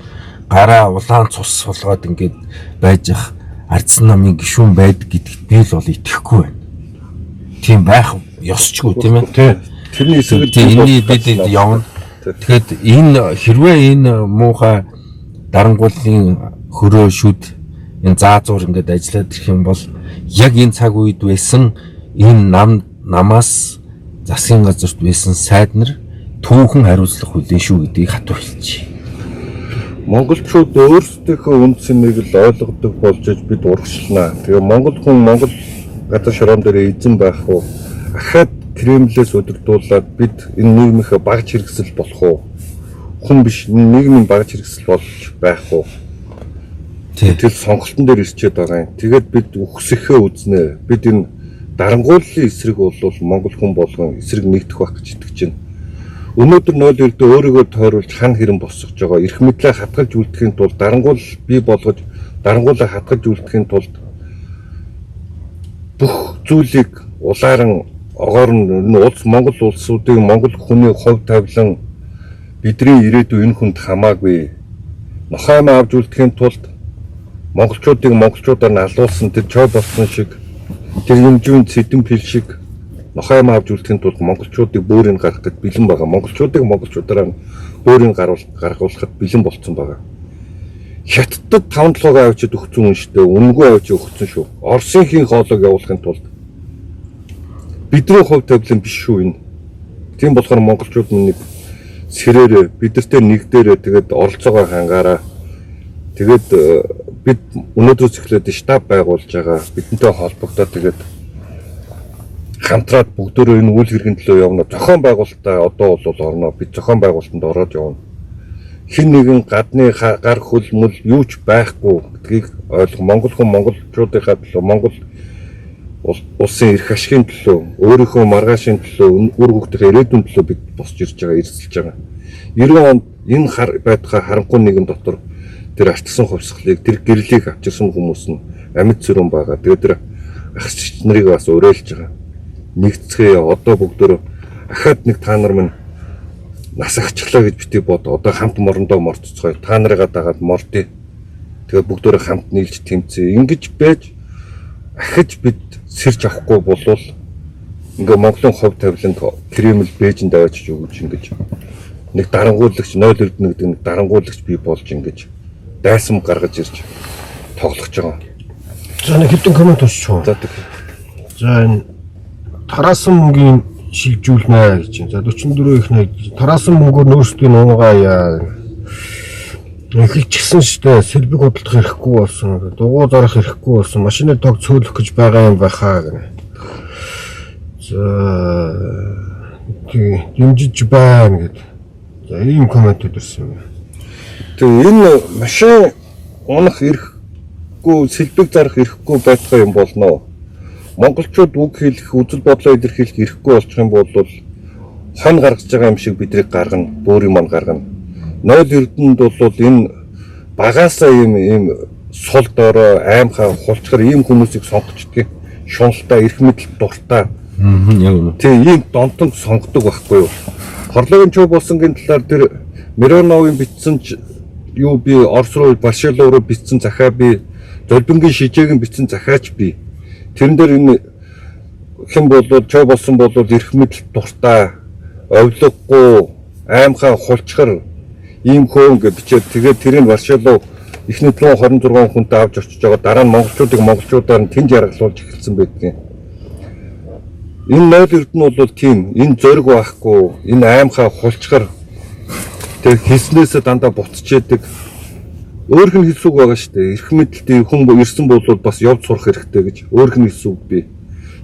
Speaker 2: гараа улаан цус сулгаад ингээд байж ах ардсан намын гишүүн байдаг гэдэгт би л бол итгэхгүй байна. Тийм байх ёсчгүй тийм ээ.
Speaker 1: Тэрний эсрэг
Speaker 2: энэний бид явна. Тэгэхэд энэ хэрвээ энэ муухай дарангуулын хөрөө шүд энэ заазуур ингээд ажиллаад ирэх юм бол яг энэ цаг үед байсан энэ намаас засгийн газарт байсан сайд нар түүхэн хариуцлах хүлээн шүү гэдгийг хатуу хэлчихье.
Speaker 1: Монголчууд өөрсдийнхөө үнд цэнийг л ойлгодог болж бид урагшлана. Тэгээ Монгол хүн Монгол гадаа шороон дээр эзэн байх уу? Ахаад Кремлээс удирдуулаад бид энэ нийгмийнхээ багж хэрэгсэл болох уу? Хүн биш нийгмийн багж хэрэгсэл болж байх уу? Тэгэл сонголтон дээр ирчээд байгаа юм. Тэгээд бид үхсэхээ үзнэ. Бид энэ дарангууллын эсрэг бол Монгол хүн болгон эсрэг нэгдэх байх гэж итгэж байна. Өнөөдөр 0-2-д өөрийгөө тойруулж хан хэрэн босгож байгаа. Эрх мэдлээ хатгалж үлдэхийн тулд дарангуул бий болгож дарангуулаа хатгалж үлдэхийн тулд бүх зүйлийг улааран огоорн улс Монгол улсуудын Монгол хүний хувь тавилан бидний ирээдүйн энэ хүнд хамаагүй нохоймоо авч үлдэхийн тулд монголчуудыг монголчуудаар нь алуулсан тэр чой болсон шиг тэр юмжийн цэдэн пил шиг нохоймоо авч үлдэхийн тулд монголчуудыг бөөрийн гаргахад бэлэн байгаа. Монголчуудыг монголчуудаар бөөрийн гаргуулахад бэлэн болцсон байгаа. Хятадд 5-7 авчид өгсөн юм шүү дээ. Үнгүй авчид өгсөн шүү. Оросынхийн хоолойг явуулахын тулд бидний хувь тавилан биш шүү энэ. Тийм болохоор монголчууд нэг сэрээрээ бидэртэй нэгдээрээ тэгээд оролцоогоо хангаараа. Тэгээд бид өнөөдрөөс эхлээд штаб байгуулж байгаа. Бидэнтэй холбогдоод тэгээд хамтраад бүгдөө энэ үйл хэргийн төлөө явна. Зохион байгуулалтаа одоо бол орно. Бид зохион байгуулалтанд ороод явна. Хин нэгэн гадны гар хөл мөл юу ч байхгүй гэдгийг ойлгох. Монгол хүн монголчуудынхаа төлөө Монгол улсын эрх ашигын төлөө өөрийнхөө маргаашийн төлөө үр хөвгтийн ирээдүйн төлөө бид босч ирж байгаа, эрсэлж байгаа. 90 онд энэ байтугай харанхуй нийгэм дотор тэр артсан хувьсгалыг тэр гэрлийг авчирсан хүмүүс нь амьд сүрэн байгаа. Тэгээд тэр ахч нарыг бас уриалж байгаа. Нэгцгээе одоо бүгдөө ахаад нэг та нар минь нас ахчлаа гэж битгий бод. Одоо хамт морондоо морццгоё. Та нарыгаа дагаад мордъё. Тэгээд бүгдөө хамт нийлж тэмцээ. Ингэж байж ахиж бид сэрж авахгүй болвол ингээ Монголын хувь тавиланд Кремль Бээжинд аваачиж өгч ингэж нэг дарангуулагч 0-1 гэдэг нэг дарангуулагч бий болж ингэж дайсан гаргаж ирж тоглож байгаа.
Speaker 3: За нэг хэдэн коммент уншчихв. За энэ тараасан мөнгөний шилжүүлнэ гэж байна. За 44 их нэг тараасан мөнгөөр нөөцийн нуугаа яа. Эхэлчихсэн шүү дээ. Сэлбэг худалдах хэрэггүй болсон. Дугуй зарах хэрэггүй болсон. Машины тог цөөлөх гэж байгаа юм байхаа гэнэ. За дэмжиж байна гэд. За ийм комментүүд ирсэн юм.
Speaker 1: Тэгээ энэ машин унах ирэхгүй, сэлбэг зарах ирэхгүй байх юм болно. Монголчууд үг хэлэх, үзэл бодлоо илэрхийлэх ирэхгүй болчих юм бол хон гаргаж байгаа юм шиг бидрийг гаргана, бөөрийн мон гаргана. 0-9-нд бол энэ багаасаа ийм сул доороо аймхаа хулчгаар ийм хүмүүсийг сонгочдгийг шуналтай, эрх мэдэл дуртай. Тийм ийм донтон сонгодог байхгүй юу? Хорлогын чуу болсонгийн талаар тэр Мироновын бичсэн юу би Орос руу Барселона руу бичсэн захаа би Золбингийн шижээгийн бичсэн захаач би. Тэрэн дээр энэ хэн болвол чой болсон болвол эрх мэдэл дуртай, овлоггүй, аймхаа хулчгаар ийм хөөн гэж бичээд тэгээд тэрийг Барселона эхний 26 хүнтэй авч очиж байгаа. Дараа нь монголчуудаар нь тэнд яргалуулж эхэлсэн байдгийг. Энэ 0-9 нь бол тийм энэ зориг байхгүй, энэ аймхаа хулчгаар тэг хийснээсээ дандаа буцчихэдэг. Өөрх нь хэлсүг байгаа шүү дээ. Эрх мэдэлтэй хүн ирсэн бол бас явж сурах хэрэгтэй гэж өөрх нь хэлсүг би.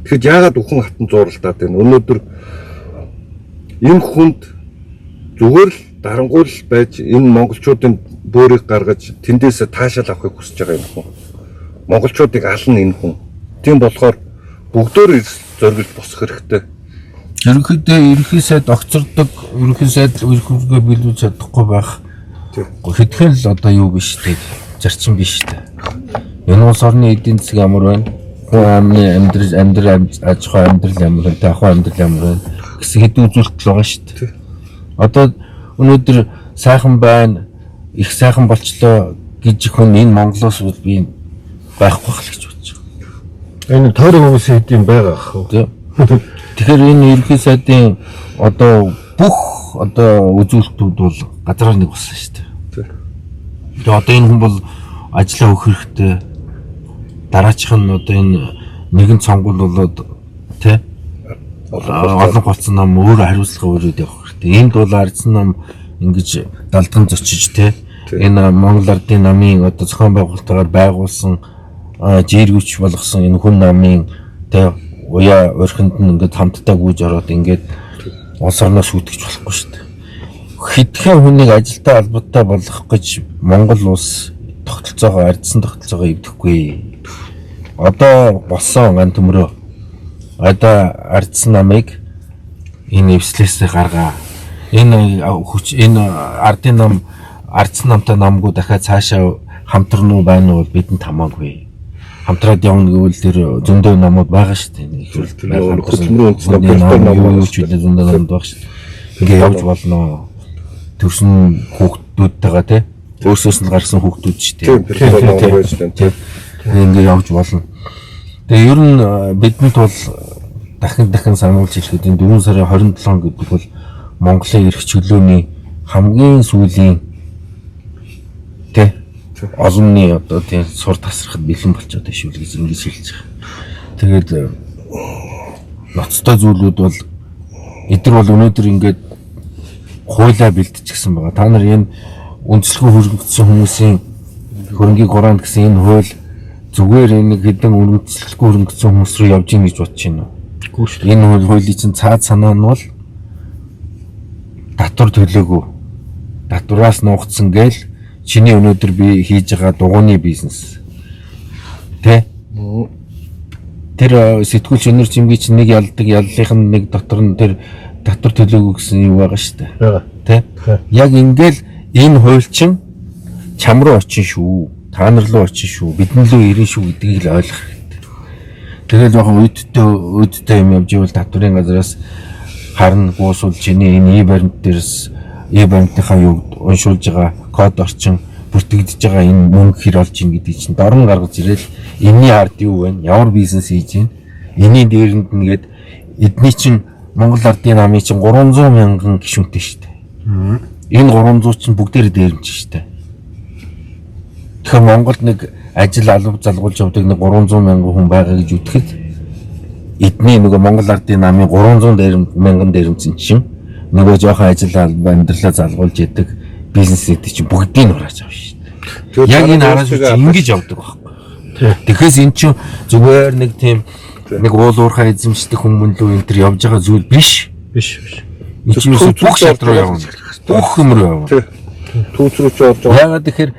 Speaker 1: Тэгэхэд яагаад бүхэн хатан зууралдаад байна? Өнөөдөр энэ хүнд зүгээр л дарангуул байж энэ монголчуудын бөөрийг гаргаж тэндээсээ таашаал авахыг хүсэж байгаа юм хүн. Монголчуудыг ална энэ хүн. Тийм болохоор бүгдөө зориглож босох хэрэгтэй.
Speaker 2: Ерөнхийдөө ерөнхий сайд огцордог, ерөнхий сайд ерөнхийдөө биелүүлж чадахгүй байх. Хэдхэн л одоо юу биш дээ. Зарчим биш дээ. Энэ улс орны эдийн засаг ямар байна? Хүн амны амьдрал аж ахуй амьдрал ямар байна? Ахуй амьдрал ямар байна? Гэсэн хэдэн үзүүлэлт байгаа шүү дээ. Одоо өнөөдөр сайхан байна, их сайхан болчлоо гэж хүн энэ Монголоос би байхгүй байх л гэж бодож байгаа.
Speaker 3: Энэ тойрог хүмүүсийн хэдийн байгаа ах.
Speaker 2: Тэгэхээр энэ ерөнхий сайдын одоо бүх одоо үзүүлэлтүүд бол газраар нэг болсон шүү дээ. Тэгээ одоо энэ хүн бол ажиллаа өгөх хэрэгтэй. Дараачих нь одоо энэ нэгэн цонгол болоод тий олон голцсон ном өөрөө хариуцлага өрөөд явах хэрэгтэй. Энд бол ардсан ном ингэж далдган зочиж те энэ Монгол Ардын намын одоо зохион байгуулалтаар байгуулсан жиргүүч болгосон энэ хүн намын те уяа өрхөнд нь ингээд хамтдаа гүйж ороод ингээд улс орноос шүүтгэж болохгүй шүү дээ. Хэдхэн хүнийг ажилтаа албатай болгох гэж Монгол улс тогтолцоогоо ардсан тогтолцоогоо эвдэхгүй. Одоо болсон ган төмрөө одоо ардсан намыг энэ эвслээсээ гаргаа. Энэ ардын нам ардсан намтай намгүй дахиад цаашаа хамтран уу байна уу бидэнд хамаагүй. Хамтраад явна гэвэл тэр зөндөө намууд байгаа шүү дээ.
Speaker 1: хөдөлмөрийн үндэс ном
Speaker 2: зөндөө намууд байгаа шүү дээ. Ингээ явж болно. Төрсөн хүүхдүүдтэйгээ те өөрсөөс нь гарсан хүүхдүүд шүү дээ. Ингээ явж болно. Тэгээ ер нь бидэнд бол дахин сануулж ирэхэд энэ 4 сарын 27 гэдэг бол Монголын эрх чөлөөний хамгийн сүүлийн тэ олонний одоо тийм сур тасрахад бэлэн болчиход байна шүү л гэж ингэж хэлж байгаа. Тэгээд ноцтой зүйлүүд бол эдгээр бол өнөөдөр ингээд хуулаа бэлтчихсэн байгаа. Та нар энэ үндэслэхүй хөрөнгөцсөн хүмүүсийн хөрөнгийн гуранд гэсэн энэ хууль зүгээр нэг хэдэн үндэслэхгүй хөрөнгөцсөн хүмүүс рүү явж ийн гэж бодож байна уу? Үгүй шүү. Энэ хуулийн чинь цаад санаа нь бол татвар төлөөгүй. Татвараас нуугдсан гээл чиний өнөөдөр би хийж байгаа дугуйны бизнес. Тэ? Тэр сэтгүүлч өнөр чимгийн чинь нэг ялдаг яллынх нь нэг дотор нь тэр татвар төлөөгүй гэсэн юу байгаа шүү дээ.
Speaker 3: байгаа.
Speaker 2: Тэ? Яг ингээл энэ хууль чинь чам руу очин шүү. Та нар руу очин шүү. Бидэн лөө ирэн шүү гэдгийг л ойлгох хэрэгтэй. Тэгэл яг үүдтэй юм явж ивэл татварын газраас харна гуусуул чиний энэ e-баримт дээрс e-баримтынхаа юу уншуулж байгаа код орчин бүртгэгдэж байгаа энэ мөнгө хэр олж ийн гэдэг чинь дорн гаргаж ирэл энэний ард юу вэ? Ямар бизнес хийж байна? Энийн дээрэнд нэгээд эдний чинь Монгол Ардын намын чинь 300 мянган гишүүнтэй шүү дээ. Энэ 300 чинь бүгдээр дээрэмж шүү дээ. Тэгэхээр Монголд нэг ажил алба залгуулж явдаг нэг 300 мянган хүн байгаа гэж үтгэхэд эдний нөгөө Монгол Ардын намын 300 мянган дээрэмцэн чинь нөгөө жоохон ажил алба амьдралаа залгуулж яадаг бизнесүүд чинь бүгдийг нь хурааж авна шүү дээ. Яг энэ араас ингэж явдаг байхгүй. Тэгэхээр энэ чинь зүгээр нэг тийм нэг уул уурхай эзэмшдэг хүмүүс лөө энэ төр явж байгаа зүйл биш.
Speaker 3: Биш.
Speaker 2: Энэ чинь бүх шалруу явна. Бүх юм руу явна.
Speaker 1: Түүц рүү ч орж байгаа.
Speaker 2: Яагаад тэгэхээр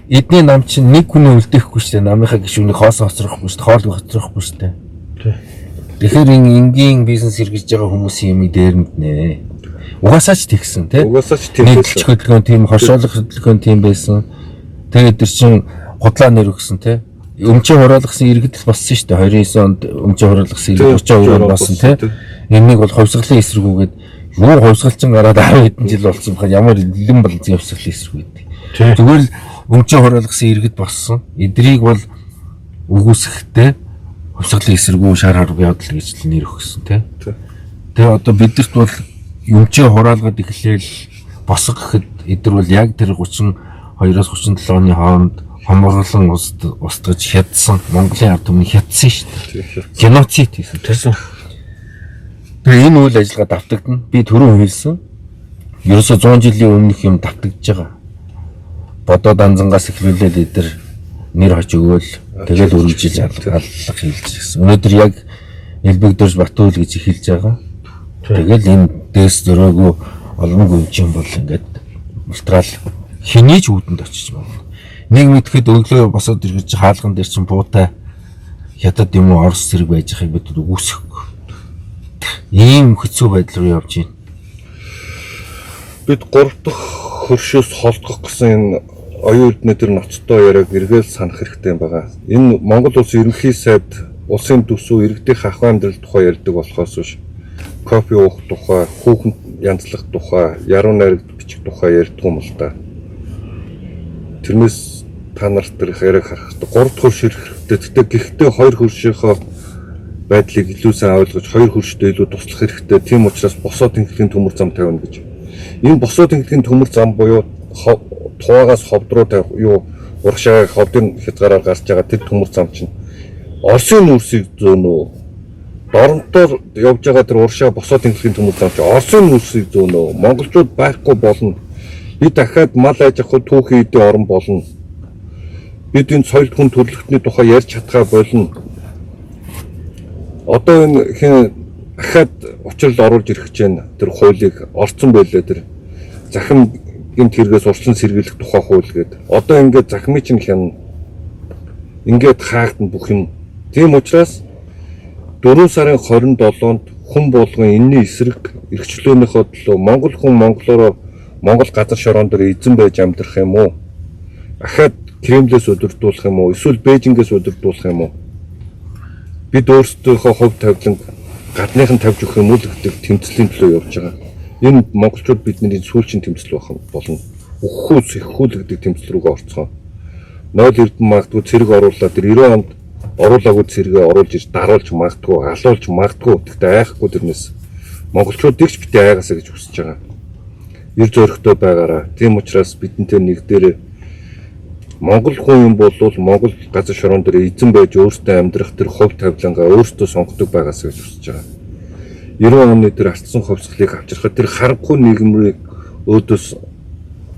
Speaker 2: эдний нам чинь нэг хүний үлдээхгүй шүү дээ. Намынхаа гишүүнийг хоос хоцрохгүй шүү дээ. Хоол хоцрохгүй шүү дээ. Тэгэхээр энгийн бизнес эргэж байгаа хүмүүсийн юм дээрэнд нэ. Угаасаа ч тэгсэн тий.
Speaker 1: Угаасаа ч тийм
Speaker 2: нийтлж хөдөлгөөн тийм хошоолох хөдөлгөөн тийм байсан. Тэгээд тэр чин худлаа нэр өгсөн тий. Өмчөө хураалгасан иргэдэл болсон шүү дээ. 29 онд өмчөө хураалгасан иргэд 32 онд болсон тий. Энийг бол хувьсгалын эсрэгүүгээд юу хувьсгалчин гараад 10 хэдэн жил болсон бахад ямар илэн болсон хувьсгалын эсрэг гэдэг. Зүгээр л өмчөө хураалгасан иргэд болсон. Эдрийг бол үгүйсэхтэй хувьсгалын эсрэгүү шар харгуу явдал гэж нэр өгсөн тий. Тэгээ одоо бидэрт бол өмчөө хураалгаад эхлээл босго гэхэд эдэр бол яг тэр 32-оос 37 оны хооронд хомгорлон устгаж хядсан Монголын ард түмний хядсан шүү дээ. Геноцид хийсэн. Тэгээ энэ үйл ажиллагаа давтагдана. Би түрүү хэлсэн. Ерөөсө 100 жилийн өмнөх юм давтагдж байгаа. Бодоо данзангаас эхлүүлээд эдэр нэр хож өгөөл тэгэл өргөжиж алга хийлжсэн. Өнөөдөр яг Элбэгдэрж Батуул гэж эхэлж байгаа. Тэгэл энэ дэс зөрөөгөө олон гүнчин бол ингээд ультрал хэний ч үүдэнд очиж байна. Нэг мэдхэд өглөө босоод иргэж хаалган дээр чинь буутай хятад юм уу Орос зэрэг байж байгааг бид үгүйсэхгүй. Ийм хэцүү байдал руу явж байна.
Speaker 1: Бид 3 дахь хөршөөс холдох гэсэн энэ оюун эрдэнэ төр ноцтой яриаг эргээл санах хэрэгтэй байгаа. Энэ Монгол улсын ерөнхий сайд улсын төсөв иргэдийн ах амьдрал тухай ярьдаг болохоос биш. Кофе уух тухай, хүүхэн янзлах тухай, яруу найрагд бичих тухай ярьдаг юм л да. Тэрнээс та нарт тэр яриаг харах хэрэгтэй. 3 дахь хөрш хэрэгтэй. Гэхдээ 2 хөршийнхөө байдлыг илүү сайн ойлгож 2 хөрштэй илүү туслах хэрэгтэй. Тийм учраас босоо тэнхлийн төмөр зам тавина гэж. Энэ босоо тэнхлийн төмөр зам буюу тугаагаас ховд руу тавих юу урагшаа ховдын хязгаараар гарч байгаа тэр төмөр зам чинь Оросын нүрсийг зөөнөө доронтоор явж байгаа тэр уршаа босоод тэмдэглэхийн төмөл авч Оросын нүсийг зөөнөө монголчууд байхгүй болно. Би дахиад мал аж ахуй түүхий эдийн орн болно. Бид энэ соёл хүн төрөлхтний тухай ярьж чадхаа болно. Одоо энэ хин дахиад учрал оруулж ирэх гэж байна. Тэр хуулийг орцсон байлээ тэр захим гэмт хэрэгээс урьдчилан сэргийлэх тухай хууль гэдэг. Одоо ингээд захимыг чинь хянана. Ингээд хаагдана бүх юм. Тийм учраас 4 сарын 27-нд хүн болгон энэний эсрэг эрхчлөөнийхөө төлөө монгол хүн монголоор монгол газар шороон дээр эзэн байж амьдрах юм уу? Ахаад Кремлээс удирдуулах юм уу? Эсвэл Бээжингээс удирдуулах юм уу? Бид өөрсдийнхөө хувь тавилан гадныхан тавьж өгөх юм уу гэдэг тэмцлийн төлөө явж байгаа. Энэ монголчууд бидний сүүлчийн тэмцэл байх болно. Өгөхүүс иххүүл гэдэг тэмцэл рүүгээ орцгоо. 0 эрдэнэ магадгүй цэрэг оруулаад тэр 90 онд оруулаагүй цэрэгээ оруулж иж даруулж магадгүй, алуулж магадгүй гэхдээ айхгүй тэрнээс монголчууд дэгч битээ айгаасаа гэж хүсэж байгаа. Ир зөрөгтэй байгаараа. Тийм учраас бидэнтэй нэг дээр монгол хүн юм бол монгол газар шороон дээр эзэн байж өөртөө амьдрах тэр хувь тавилангаа өөртөө сонгодог байгаасаа гэж хүсэж байгаа. 90 оны тэр алдсан хувьсгалыг авчрахад тэр харанхуй нийгмийг өөдөөс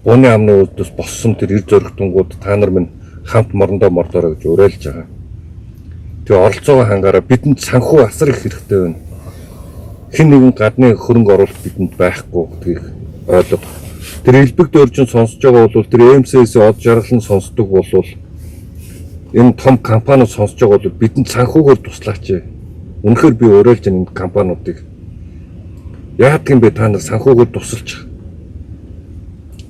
Speaker 1: бууны амны өөдөөс боссон тэр ир зөрөгтөнгүүд та нар минь хамт морондоо мордороо гэж уриалж байгаа. Тэгээ оролцоогоо хангаараа бидэнд санхүү асар их хэрэгтэй байна. Хэн нэгэн гадны хөрөнгө оруулалт бидэнд байхгүй гэдгийг ойлгох. Тэр элбэг дөржин сонсож байгаа бол тэр МСС од жаргал нь сонсдог бол энэ том компаниуд сонсож байгаа бол бидэнд санхүүгээр туслаач. Үнэхээр би уриалж энэ компаниудыг яагаад юм бэ та нар санхүүгээр тусалж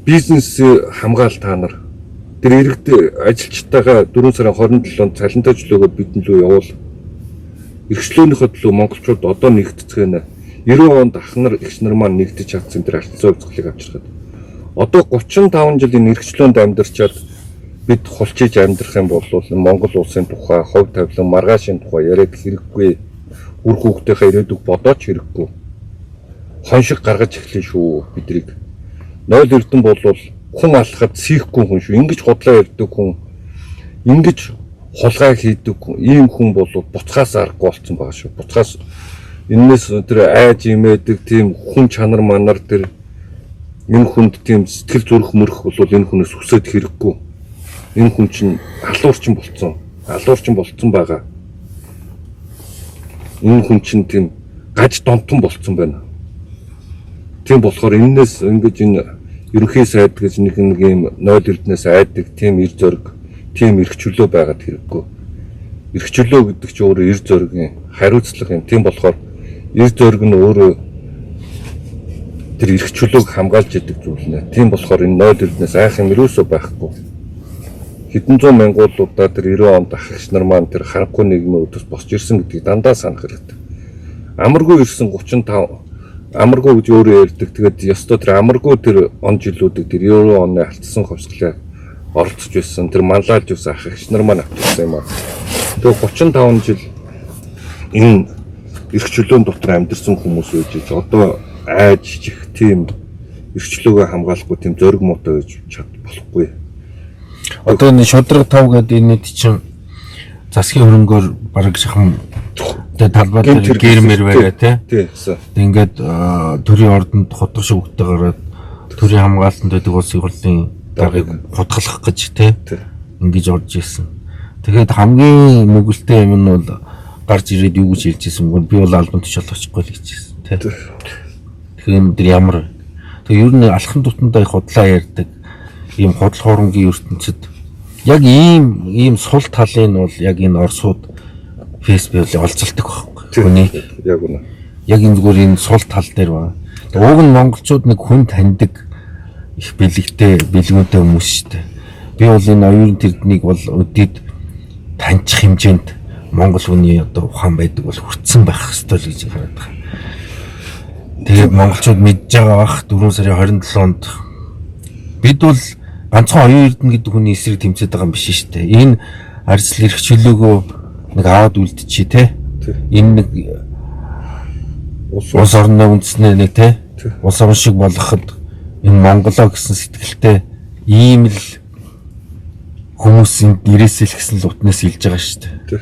Speaker 1: бизнес хамгаал та нар тэр иргэд ажилчтайгаа 4 сарын 27-нд цалинтай чөлөөгөө бидэн лөө явуул. Эрхчлөөнийхөө төлөө монголчууд одоо нэгтцгэнэ. 90 онд ах нар эгч нар маань нэгдэж чадсан тэр альцсан зөвцөлийг авчирхад. Одоо 35 жил энэ эрхчлөөнд амьдарчаад бид хулчиж амьдрах юм бол Монгол улсын тухай, хувь тавилан, маргаашийн тухай яриад хэрэггүй. Үр хүүхдийнхээ ирээдүг бодооч хэрэггүй. Хоншиг гаргаж эхлэв шүү бидрийг. 0 эрдэнэ бол хүн алхахад сийхгүй хүн шүү. Ингиж худлаа ярьдаг хүн, ингиж хулгай хийдэг хүн, ийм хүн бол буцхаас аргагүй болсон байгаа шүү. Буцхаас энэс тэр айж имээдэг тийм хүн чанар манар тэр энэ хүнд тийм сэтгэл зүрх мөрөх бол энэ хүнээс хүсээд хэрэггүй. Энэ хүн чинь алуурчин болцсон. Алуурчин болцсон байгаа. Энэ хүн чинь тийм гаж донтон болцсон байна. Тийм болохоор энэс ингэж энэ ерөнхий сайд гэж нэг юм 0 эрдэнэс айдаг тийм ир зөрг, тийм эрх чөлөө байгаад хэрэггүй. Эрх чөлөө гэдэг чинь өөрөө ир зөргийн хариуцлага юм. Тийм болохоор ир зөрг нь өөрөө тэр эрх чөлөөг хамгаалж идэг зүйл нэ. Тийм болохоор энэ 0 эрдэнэс айх юм юусоо байхгүй. Хэдэн зуун мянгуулуудаа тэр 90 онд ахигч нар маань тэр харанхуй нийгмийн өдөөс босч ирсэн гэдгийг дандаа санах хэрэгтэй. Амаргүй ирсэн 35 амаргүй гэж өөрөө ярьдаг. Тэгээд ёстой тэр амаргүй тэр он жилүүдийг тэр 90 оны алдсан хувьсгалыг оролцож байсан. Тэр манлайлж байсан ахигч нар маань авчихсан юм аа. Тэгээд 35 жил энэ эрх чөлөөний дотор амьдэрсэн хүмүүс байж одоо айж чих тийм эрх чөлөөгөө хамгаалахгүй тийм зориг муутай гэж чад болохгүй.
Speaker 2: Одоо энэ шудраг тав гэдэг энэ чинь засгийн хөрөнгөөр бараг шахам тэгээ талбай дээр гэрмэр байгаа тий. Ингээд төрийн ордонд хотго шүгтэй гараад төрийн хамгаалтанд байдаг улсын хурлын даргаыг хутгалах гэж тий. Ингэж орж ирсэн. Тэгээд хамгийн мөгөлтэй юм нь бол гарч ирээд юу гэж хэлж ирсэн бэ? Би бол албан тушаал очихгүй л гэж хэлсэн тий. Тэгэхээр энэ ямар. Тэгээ ер нь алхан тутандаа их худлаа ярьдаг. Ийм худал хуурмгийн ертөнцид яг ийм сул талын бол яг энэ Оросууд фэйсбүүкээр олзолдог байхгүй. Хүний
Speaker 1: яг үнэ.
Speaker 2: Яг энэ зүгээр энэ сул тал дээр байна. Уг нь монголчууд нэг хүн таньдаг их бэлэгтэй, бэлгүүнтэй хүмүүс шүү дээ. Би бол энэ оюун тэрднийг бол өдөрт таньчих хэмжээнд монгол хүний одоо ухаан байдаг бол хүртсэн байх ёстой л гэж хараад байгаа. Тэгээд монголчууд мэдж байгаа бах 4 сарын 27-нд бид бол ганцхан оюун эрдэнэ гэдэг хүний эсрэг тэмцээд байгаа юм биш шүү дээ. Энэ арьсл эрх чөлөөгөө нэг аваад үлдчихээ те. Энэ нэг улс орны үндэснээ нэг те. Улс орн шиг болгоход энэ Монголоо гэсэн сэтгэлтэй ийм л хүмүүсийн ирээсэл гэсэн л утнаас илж байгаа шүү дээ.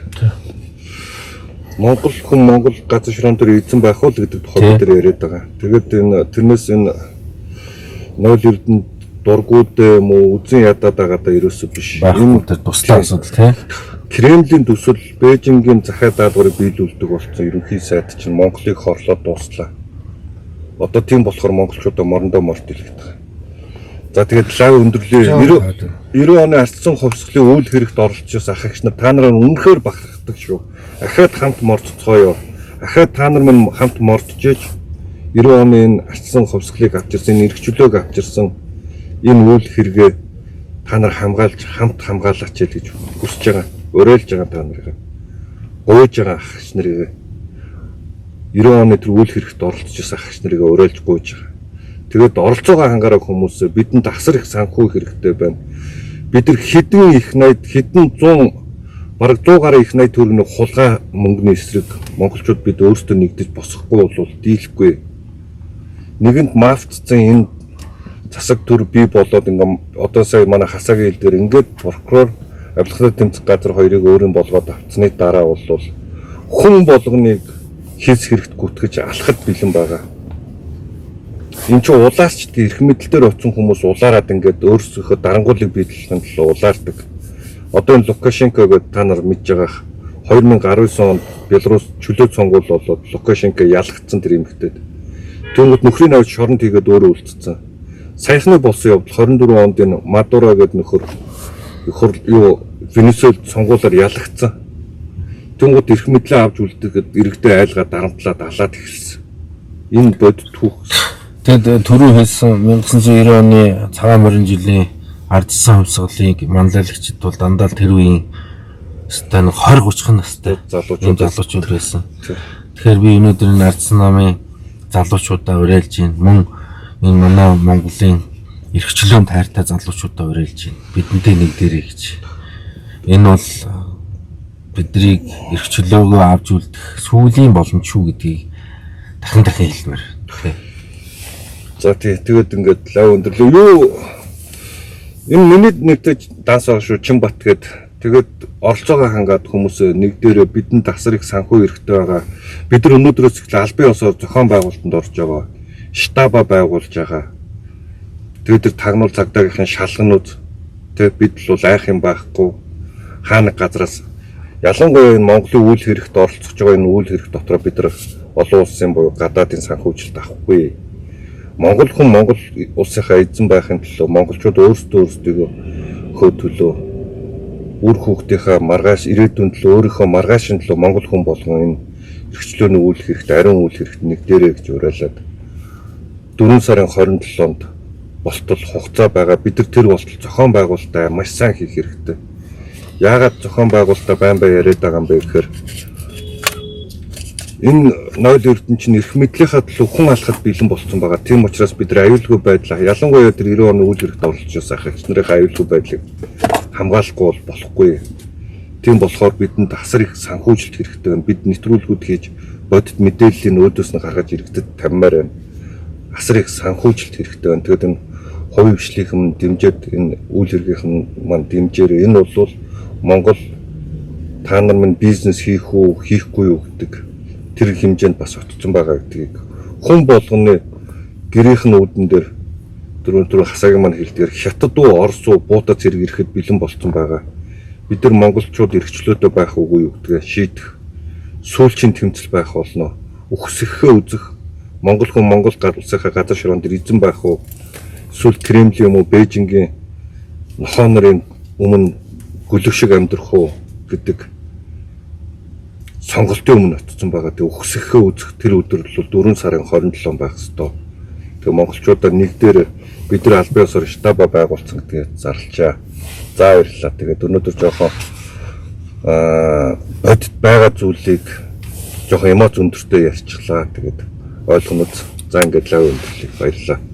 Speaker 1: Монгол хүн Монгол газар ширүүн дээр эзэн байх уу гэдэг тухай бид нар яриад байгаа. Тэгээд энэ тэрнээс энэ 0 эрдэнэ дургууд юм уу үзэн ядаад байгаадаа ерөөсөө биш.
Speaker 2: Энэ туслах асуудал тий.
Speaker 1: Кремлийн төсөл Бээжингийн захиа даалгаврыг биелүүлдэг болсон ерөнхий сайд чинь Монголыг хорлоод дууслаа. Одоо тийм болохоор монголчуудаа морондоо морд илгэдэг. За тэгээд лав өндөрлөө 90 оны ардсан хувьсгалын үйл хэрэгт оролцож байсан ах эгч нар та нараа үнэхээр бахархдаг шүү. Ахаад хамт мордцгоё. Ахаад та нар минь хамт мордчихэж 90 оны энэ ардсан хувьсгалыг авч ирсэн, эрхчлөөг авч ирсэн энэ үйл хэрэгээ та нар хамгаалж хамт хамгаалаач гэж хүсэж байгаа. Уриалж байгаа та нарыг. Гуйж байгаа ах эгч нарыг 90 оны тэр үйл хэрэгт оролцож байсан ах эгч нарыг уриалж гуйж байгаа. Тэгээд оролцоогоо хангаараа хүмүүс бидэнд асар их санхүү хэрэгтэй байна. Бид нар хэдэн их найд хэдэн 100 бараг 100 гаруй их найд төгрөгийн хулгай мөнгөний эсрэг монголчууд бид өөрсдөө нэгдэж босохгүй бол дийлэхгүй. Нэгэнд мафтцсан энэ засаг төр бий болоод ингээм одоо сая манай хасаагийн хил дээр ингээд прокурор авилгын тэмцэх газар хоёрыг өөрийн болгоод авцсны дараа бол хүн болгоныг хийс хэрэгт гүтгэж алхад бэлэн байгаа. Энд чинь улаас ч гэх эрх мэдэлээр оцсон хүмүүс улаарад ингээд өөрсдийнхөө дарангуулыг биелүүлэхин төлөө улаардаг. Одоо энэ Лукашенко гэдэг та нар мэдж байгаа 2019 онд Беларусь чөлөө цонгуул болоод Лукашенко ялгцсан тэр эмэгтэйд. Түүнүүд нөхрийн авч шоронд хийгээд өөрөө үлдсэн. Саяхны болсон явдал 24 онд энэ Мадуро гэдэг нөхөр Венесуэлд сонгуулаар ялгцсан. Түүнүүд эрх мэдлээ авч үлдээгээд иргэдээ айлгаа дарамтлаад алаад эхэлсэн. Энэ бодит түүх.
Speaker 2: Тэгэд түрүү хэлсэн 1990 оны цагаан морин жилийн ардсан хувьсгалыг манлайлагчид бол дандаа тэр үеийн стан 20-30 настай залуучууд байсан. Тэгэхээр би өнөөдөр энэ ардсан намын залуучуудаа уриалж байна. Мөн энэ манай Монголын эрхчлөөнд хайртай залуучуудаа уриалж байна. Бидэнтэй нэг дээрээ гэж. Энэ бол биднийг эрхчлөөгөө авч үлдэх сүүлийн боломж шүү гэдгийг дахин хэлмээр.
Speaker 1: За тэгээд ингээд лав өндөрлөө. Юу энэ миний нэгтэж даасаа шүү Чинбат тэгээд оролцоогоо хангаад хүмүүсээ нэг дээрээ бидэнд асар их санхүү хэрэгтэй байгаа. Бид нар өнөөдрөөс эхлээ албан ёсоор зохион байгуулалтанд орж байгаа. Штаба байгуулж байгаа. Тэгээд тэр тагнуул цагдаагийнхын шалганууд тэгээд бид л айх юм байхгүй. Хаана газраас ялангуяа энэ Монголын үйл хэрэгт оролцож байгаа энэ үйл хэрэг дотор бид нар олон улсын буюу гадаадын санхүүжилт авахгүй. Монгол хүн Монгол улсынхаа эзэн байхын төлөө монголчууд өөрсдөө хөтөлөө үр хүүхдийнхаа маргааш ирээдүйн төлөө өөрийнхөө маргаашийн төлөө монгол хүн болгон энэ эрхчлөөний үйл хэрэгт ариун үйл хэрэгт нэг дээрээ гэж уриалаад 4 сарын 27-нд болтол хугацаа байгаа. Бид нар тэр болтол зохион байгуулалтаа маш сайн хийх хэрэгтэй. Яагаад зохион байгуулалтаа байн яриад байгаа юм бэ гэхээр энэ 0 эрдэнэ чинь эрх мэдлийнхаа төлөө хүн алхахад бэлэн болсон байгаа. Тийм учраас бид нар аюулгүй байдлаа ялангуяа тэр 90 оны үйл хэрэгт оролцож байсан ах эгч нарын аюулгүй байдлыг хамгаалахгүй бол болохгүй. Тийм болохоор бидэнд асар их санхүүжилт хэрэгтэй байна. Бид нэвтрүүлгүүд хийж бодит мэдээллийг өөдөөс нь гаргаж иргэдэд таммаар байна. Асар их санхүүжилт хэрэгтэй байна. Тэгээд энэ хувийн хвшлийнхэн дэмжиж энэ үйл хэрэгийн маань дэмжээр энэ бол Монгол та нар минь бизнес хийх үү хийхгүй юу гэдэг тэр хэмжээнд бас очсон байгаа гэдгийг хүн болгоны гэрийнхэн үүдэн дээр дөрөв хасаагийн маань хэлдгээр хятад уу орос уу буута зэрэг ирэхэд бэлэн болсон байгаа. Бид нар монголчууд эрхчлөөдөө байх үгүй юу гэдгээ шийдэх сүүлчийн тэмцэл байх болно. Үхсэхээ үзэх монгол хүн монгол улсынхаа газар ширүүн дээр эзэн байх уу эсвэл Кремлийн юм уу Бээжингийн нохоо нарын өмнө гөлөг шиг амьдрах уу гэдэг сонголтын өмнө очсон байгаа. Тэг үхсэхээ үзэх тэр өдөр бол 4 сарын 27 байх ёстой. Тэг монголчуудаа нэг дээр бид нар албан ёсоор штаба байгуулсан гэдгийг зарлчаа. За баярлалаа. Тэгээд өнөөдөр жоохон бодит байгаа зүйлийг жоохон эмоц өндөртэй ярьчихлаа. Тэгээд ойлгомоц. За ингээд лав өндөрлөе. Баярлалаа.